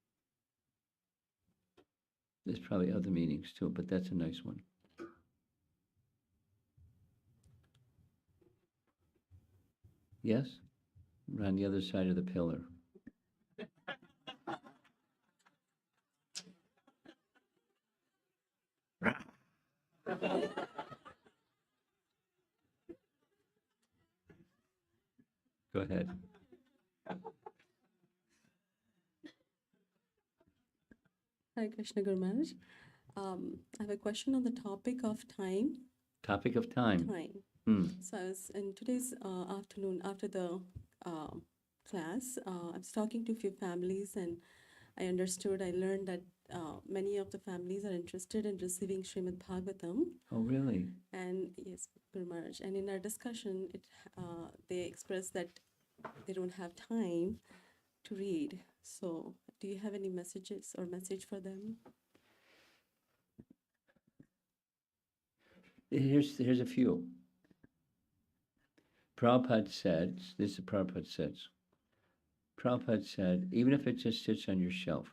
there's probably other meanings too, but that's a nice one. Yes? We're on the other side of the pillar. Go ahead. Hare Krishna Guru Maharaj. I have a question on the topic of time. Topic of time. Hmm. So I was in today's afternoon after the class, I was talking to a few families and I learned that many of the families are interested in receiving Srimad Bhagavatam. Oh, really? And yes, Guru Maharaj. And in our discussion, they expressed that they don't have time to read. So do you have any messages or message for them? Here's a few. Prabhupada said, this is Prabhupada says, Prabhupada said, even if it just sits on your shelf,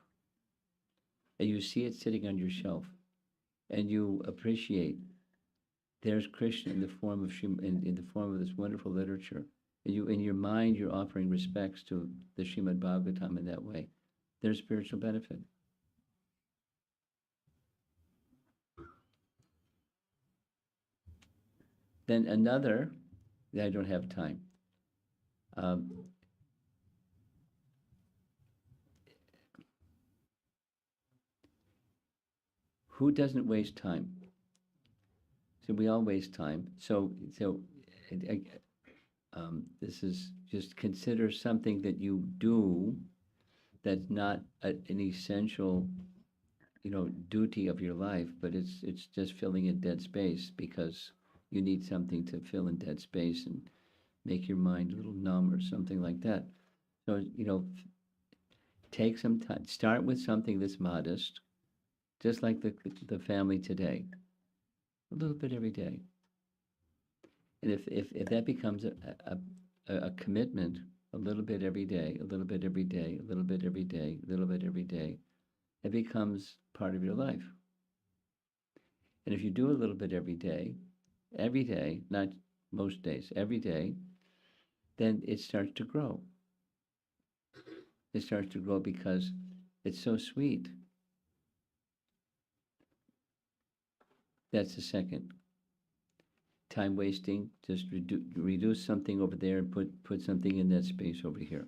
and you see it sitting on your shelf, and you appreciate there's Krishna in the form of in the form of this wonderful literature, and you in your mind you're offering respects to the Srimad Bhagavatam in that way, there's spiritual benefit. Then another, I don't have time. Who doesn't waste time? So we all waste time. So this is just consider something that you do that's not an essential, duty of your life, but it's just filling in dead space because you need something to fill in dead space and make your mind a little numb or something like that. So, take some time, start with something that's modest, just like the family today, a little bit every day. And if that becomes a commitment, a little bit every day, a little bit every day, a little bit every day, a little bit every day, it becomes part of your life. And if you do a little bit every day, not most days, every day, then it starts to grow. It starts to grow because it's so sweet. That's the second. Time wasting, just reduce something over there and put something in that space over here.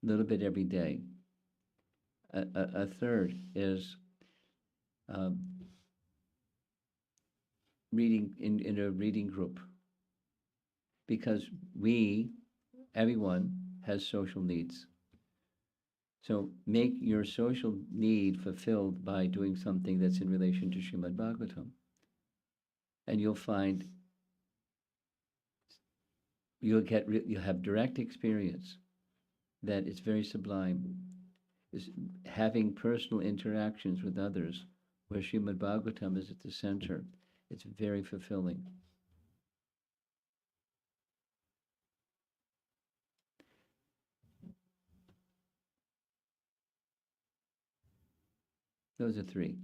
A little bit every day. A third is reading in a reading group, because everyone has social needs. So make your social need fulfilled by doing something that's in relation to Srimad Bhagavatam. And you'll find you'll have direct experience that it's very sublime. Is having personal interactions with others where Srimad Bhagavatam is at the center. It's very fulfilling. Those are three.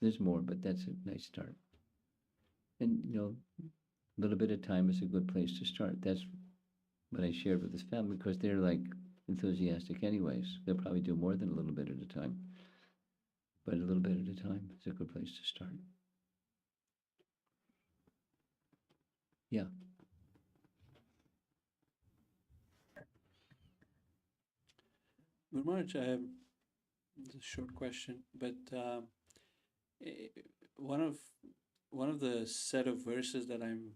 There's more, but that's a nice start. And, a little bit of time is a good place to start. That's what I shared with this family, because they're like enthusiastic anyways. They'll probably do more than a little bit at a time. But a little bit at a time is a good place to start. Yeah. Guru Maharaj, I have a short question, but one of the set of verses that I'm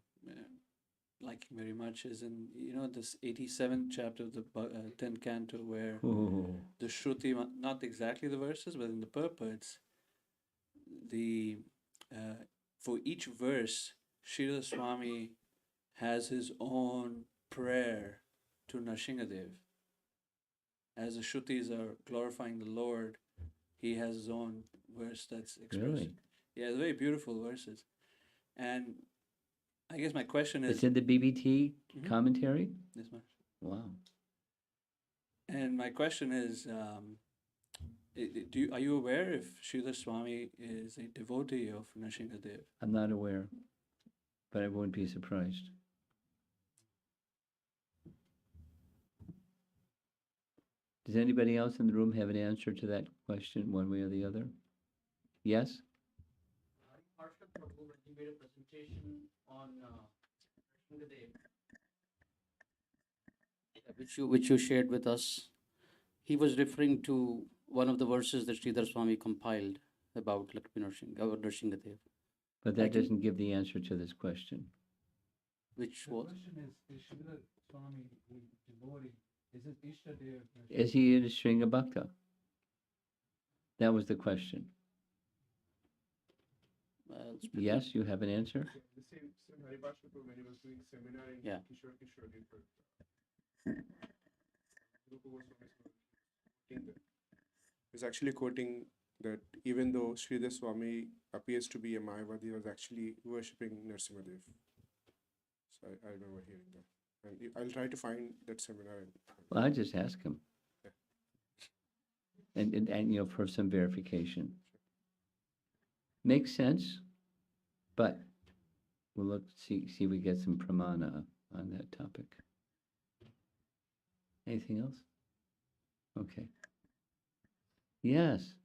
liking very much is in this 87th chapter of the 10th canto, where the Shruti, not exactly the verses, but in the purports, for each verse, Srila Swami has his own prayer to Nrsimhadev. As the Shrutis are glorifying the Lord, he has his own verse that's expressed. Really? Yeah, very beautiful verses. And I guess my question is... It's in the BBT commentary? This much. Wow. And my question is, are you aware if Srila Swami is a devotee of Nrsimhadev? I'm not aware. but I wouldn't be surprised. Does anybody else in the room have an answer to that question, one way or the other? Yes? Harsha Prabhu, when he made a presentation on Sringadev, which you shared with us, he was referring to one of the verses that Sridhar Swami compiled about Lakshmi Narasimhadev, But that doesn't give the answer to this question. which was Sridhar Swami, devotee, is it Ishtadev? Is he in a string of bhakta? That was the question. Yes, you have an answer? The same Haribhash Prabhu when he was doing seminar in Yeah. Kishore He's actually quoting that even though Sridhar Swami appears to be a Mayavadi, he was actually worshipping Narasimhadev. So I remember hearing that. And I'll try to find that seminar. Well, I just ask him. And you know, for some verification. Makes sense, but we'll look, see if we get some pramana on that topic. Anything else? Okay. Yes.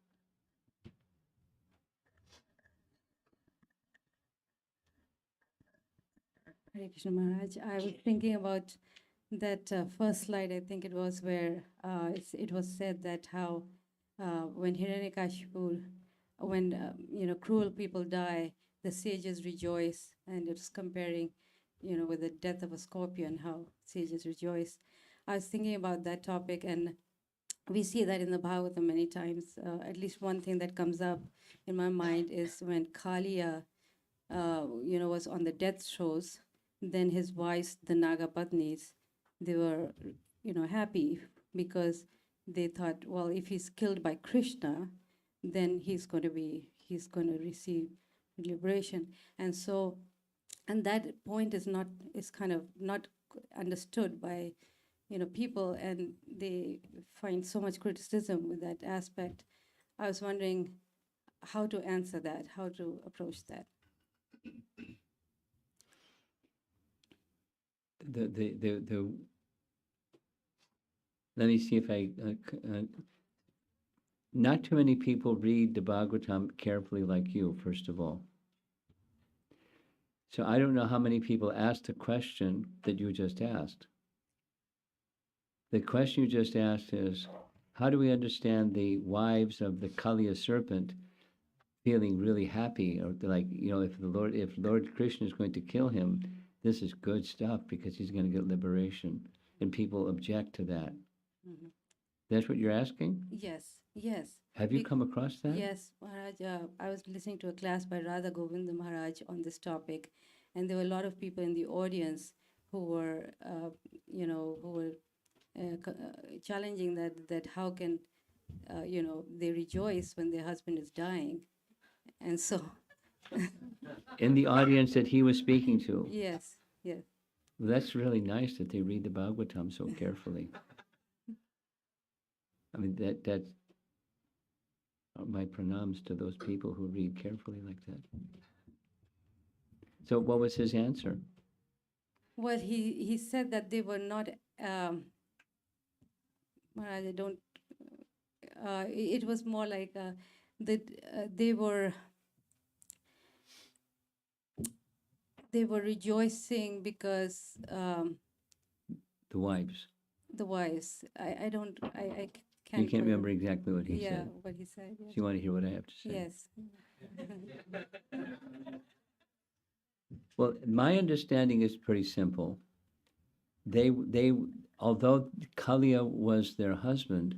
Hare Krishna Maharaj. I was thinking about that first slide, I think it was, where it was said that how when Hiranyakasipu, when cruel people die, the sages rejoice, and it's comparing, with the death of a scorpion, how sages rejoice. I was thinking about that topic, and we see that in the Bhagavatam many times. At least one thing that comes up in my mind is when Kaliya, was on the death throes. Then his wives, the Nagapatnis, they were, happy because they thought, well, if he's killed by Krishna, then he's going to receive liberation. And so, and that point is kind of not understood by, people, and they find so much criticism with that aspect. I was wondering how to answer that, how to approach that. Let me see if not too many people read the Bhagavatam carefully like you, first of all. So I don't know how many people asked the question that you just asked. The question you just asked is, how do we understand the wives of the Kaliya serpent feeling really happy, or like, if Lord Krishna is going to kill him, this is good stuff because he's going to get liberation, and people object to that. Mm-hmm. That's what you're asking? Yes. Have you come across that? Yes, Maharaj. I was listening to a class by Radha Govinda Maharaj on this topic, and there were a lot of people in the audience who were, challenging that how can, they rejoice when their husband is dying, and so. In the audience that he was speaking to? Yes. Well, that's really nice that they read the Bhagavatam so carefully. I mean, that's my pranams to those people who read carefully like that. So what was his answer? Well, he said that they were not, Maharaj, I don't, it was more like that they were rejoicing because The wives. the wives. I can't. You can't remember exactly what he said. Yeah, what he said. Yes. So you want to hear what I have to say? Yes. Well, my understanding is pretty simple. They, although Kaliya was their husband,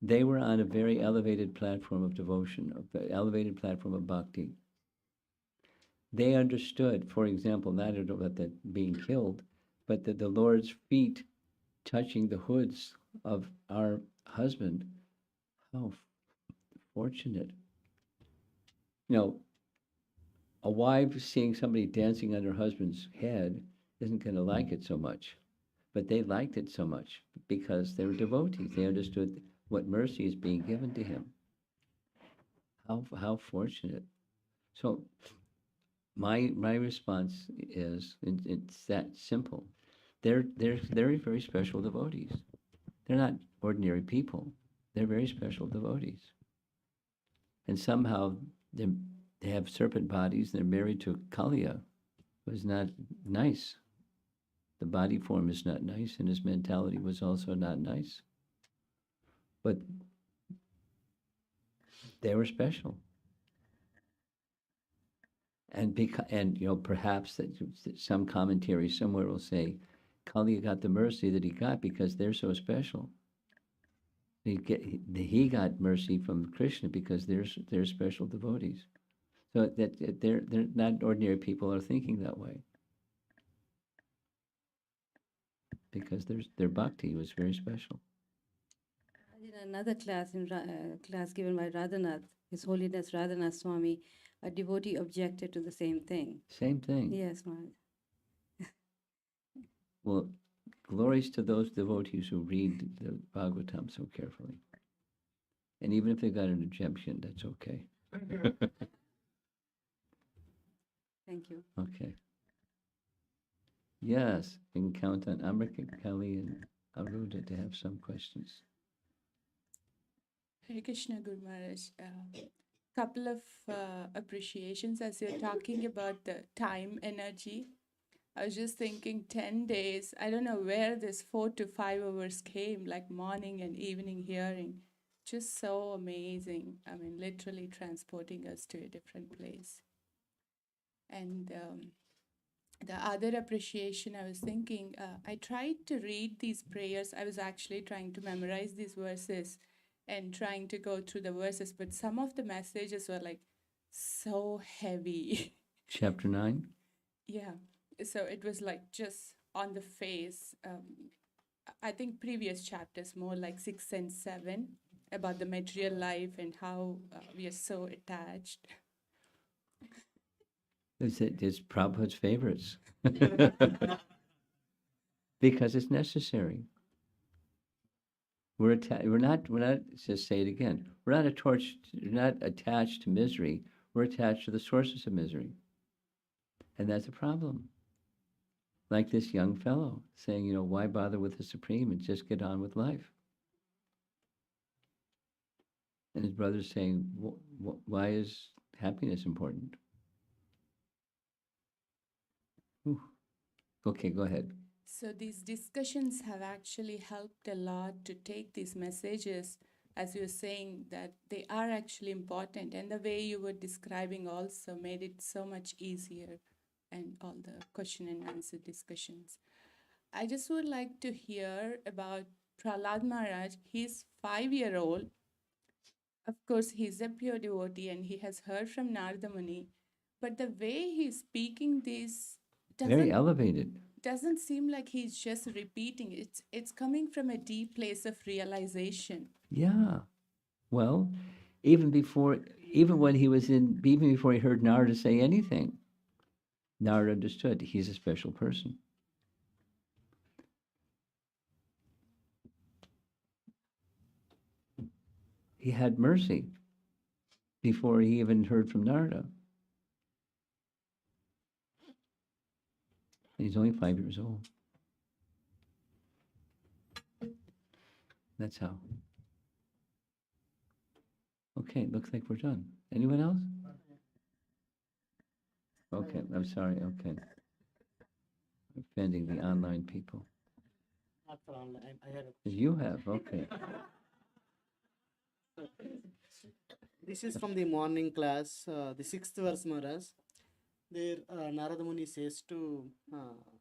they were on a very elevated platform of devotion, a elevated platform of bhakti. They understood, for example, not about that being killed, but that the Lord's feet touching the hoods of our husband. How fortunate. A wife seeing somebody dancing on her husband's head isn't going to like it so much. But they liked it so much because they were devotees. They understood what mercy is being given to him. How fortunate. So My response is it's that simple. They're very special devotees. They're not ordinary people. They're very special devotees. And somehow they have serpent bodies. They're married to Kaliya, who's not nice. The body form is not nice, and his mentality was also not nice. But they were special. And perhaps that some commentary somewhere will say, Kali got the mercy that he got because they're so special. He got mercy from Krishna because they're special devotees. So that they're not ordinary people are thinking that way. Because their bhakti was very special. I did another class class given by Radhanath, His Holiness Radhanath Swami. A devotee objected to the same thing. Same thing. Yes, Maharaj. Well, glories to those devotees who read the Bhagavatam so carefully. And even if they got an objection, that's okay. Thank you. Okay. Yes, we can count on Amrika, Kelly, and Aruda to have some questions. Hare Krishna, Guru Maharaj. Couple of appreciations as you're talking about the time energy. I was just thinking 10 days, I don't know where this 4 to 5 hours came, like morning and evening hearing. Just so amazing. I mean, literally transporting us to a different place. And the other appreciation I was thinking, I tried to read these prayers. I was actually trying to memorize these verses and trying to go through the verses, but some of the messages were like so heavy. Chapter 9? Yeah. So it was like just on the face. I think previous chapters, more like 6 and 7, about the material life and how we are so attached. It's Prabhupada's favorites. Because it's necessary. We're not, just say it again, we're not attached to misery, we're attached to the sources of misery. And that's a problem. Like this young fellow saying, why bother with the Supreme and just get on with life? And his brother's saying, why is happiness important? Whew. Okay, go ahead. So these discussions have actually helped a lot to take these messages, as you were saying, that they are actually important. And the way you were describing also made it so much easier, and all the question and answer discussions. I just would like to hear about Prahlada Maharaj. He's 5-year-old. Of course, he's a pure devotee and he has heard from Narada Muni. But the way he's speaking this Very elevated. doesn't seem like he's just repeating. It's coming from a deep place of realization. Yeah. Well, even before he heard Narada say anything, Narada understood he's a special person. He had mercy before he even heard from Narada. And he's only 5 years old. That's how. Okay, looks like we're done. Anyone else? Okay, I'm sorry, okay. Offending the online people. Not for online. I had You have, okay. This is from the morning class, the 6th verse, Maharaj. There, Narada Muni says to,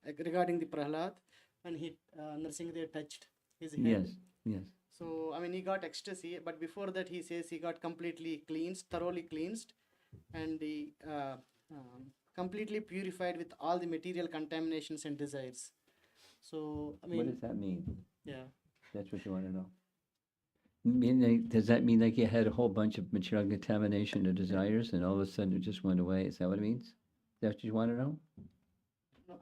regarding the Prahlad, when Narasimha touched his head. Yes, yes. So, he got ecstasy, but before that he says he got completely cleansed, thoroughly cleansed, and he completely purified with all the material contaminations and desires. So, What does that mean? Yeah. That's what you want to know. Does that mean like you had a whole bunch of material contamination or desires and all of a sudden it just went away? Is that what it means? Is that what you want to know? No,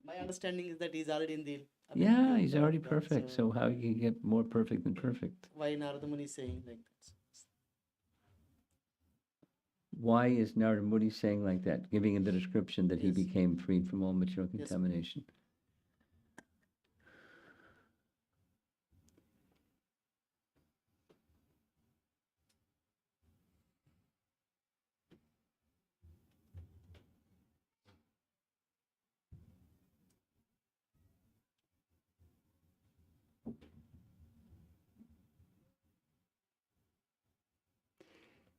my understanding is that he's already in the... Yeah, he's already perfect. So how you can get more perfect than perfect? Why Narada Muni is saying like that? why is Narada Muni saying like that, giving him the description that he Yes. became freed from all material Yes. contamination?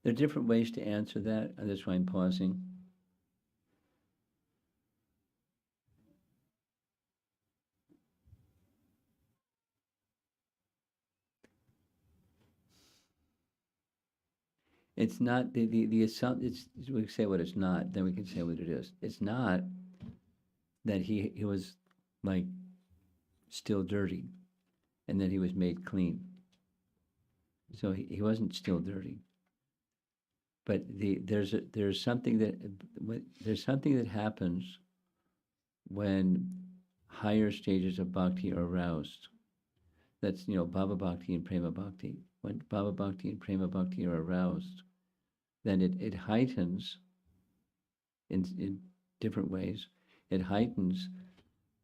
There are different ways to answer that, and that's why I'm pausing. It's not the assumption. We can say what it's not, then we can say what it is. It's not that he was like still dirty, and then he was made clean. So he wasn't still dirty. But there's something that happens when higher stages of bhakti are aroused. That's Bhava Bhakti and Prema Bhakti. When Bhava Bhakti and Prema Bhakti are aroused, then it heightens in different ways. It heightens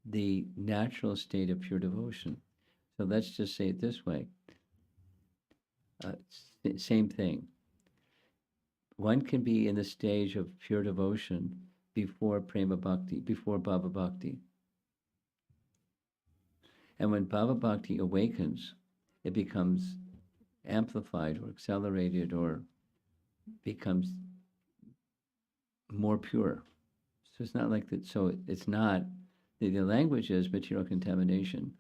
the natural state of pure devotion. So let's just say it this way. Same thing. One can be in the stage of pure devotion before Prema Bhakti, before Bhava Bhakti. And when Bhava Bhakti awakens, it becomes amplified or accelerated or becomes more pure. So it's not like that. So it's not, the language is material contamination,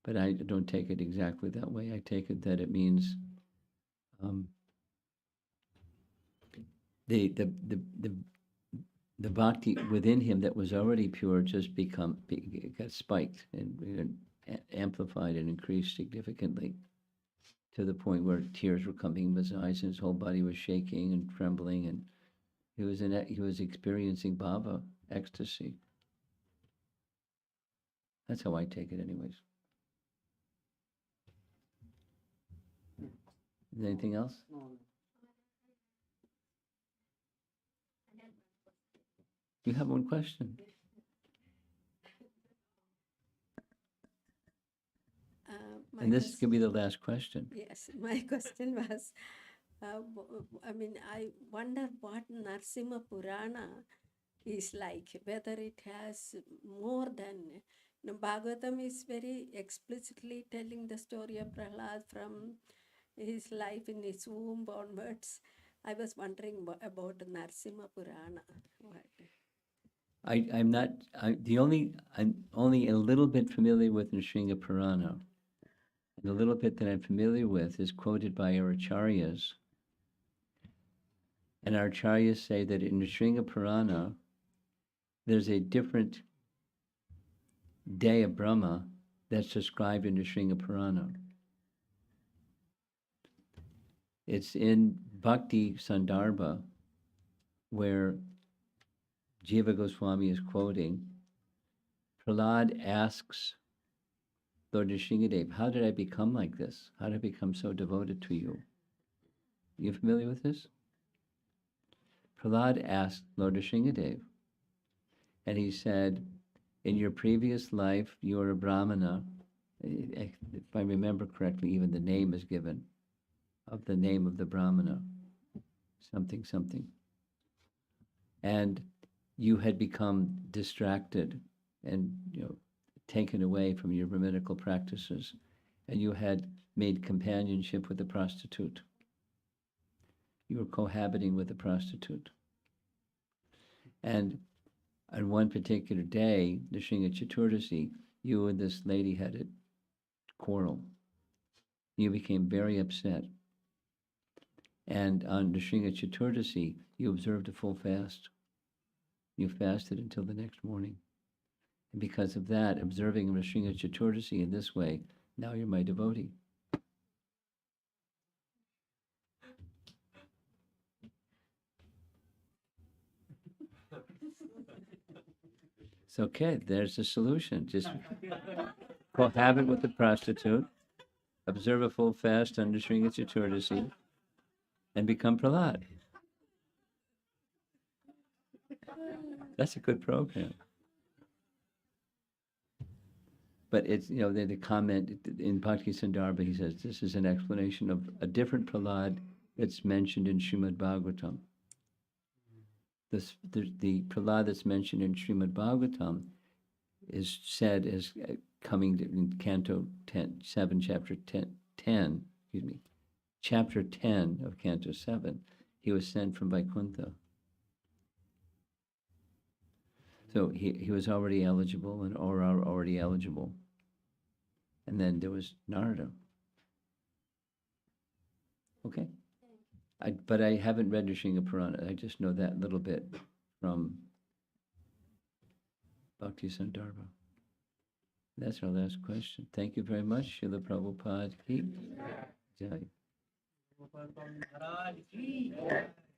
but I don't take it exactly that way. I take it that it means the bhakti within him that was already pure just got spiked and amplified and increased significantly to the point where tears were coming from his eyes and his whole body was shaking and trembling, and he was experiencing bhava, ecstasy. That's how I take it, anyways. Is there anything else? No. You have one question. My And this ques- could be the last question. Yes, my question was, I wonder what Narasimha Purana is like, whether it has more than, Bhagavatam is very explicitly telling the story of Prahlad from his life in his womb onwards. I was wondering about Narasimha Purana. What? I'm only a little bit familiar with Nrsimha Purana. And the little bit that I'm familiar with is quoted by our acharyas. And our acharyas say that in Nrsimha Purana, there's a different day of Brahma that's described in Nrsimha Purana. It's in Bhakti Sandarbha, where Jiva Goswami is quoting, Prahlad asks Lord Nrsimhadev, how did I become like this? How did I become so devoted to you? You familiar with this? Prahlad asked Lord Nrsimhadev, and he said, in your previous life, you were a Brahmana. If I remember correctly, even the name is given of the name of the Brahmana, something, something. And you had become distracted and taken away from your Brahminical practices, and you had made companionship with a prostitute. You were cohabiting with a prostitute. And on one particular day, Nrsimha Chaturdasi, you and this lady had a quarrel. You became very upset. And on Nrsimha Chaturdasi, you observed a full fast. You fasted until the next morning. And because of that, observing Nrsimha Chaturdasi in this way, now you're my devotee. It's okay, there's the solution. Just cohabit with the prostitute, observe a full fast on Nrsimha Chaturdasi, and become Prahlad. That's a good program. But it's, the comment in Bhakti Sandarbha, he says, this is an explanation of a different Prahlad that's mentioned in Srimad Bhagavatam. The Prahlad that's mentioned in Srimad Bhagavatam is said as coming in Canto 7, Chapter 10, Chapter 10 of Canto 7. He was sent from Vaikuntha. So he was already eligible, and Aura already eligible. And then there was Narada. Okay. But I haven't read Nrsimha Purana. I just know that little bit from Bhakti Sandarbha. That's our last question. Thank you very much, Srila Prabhupada. Ki Jai.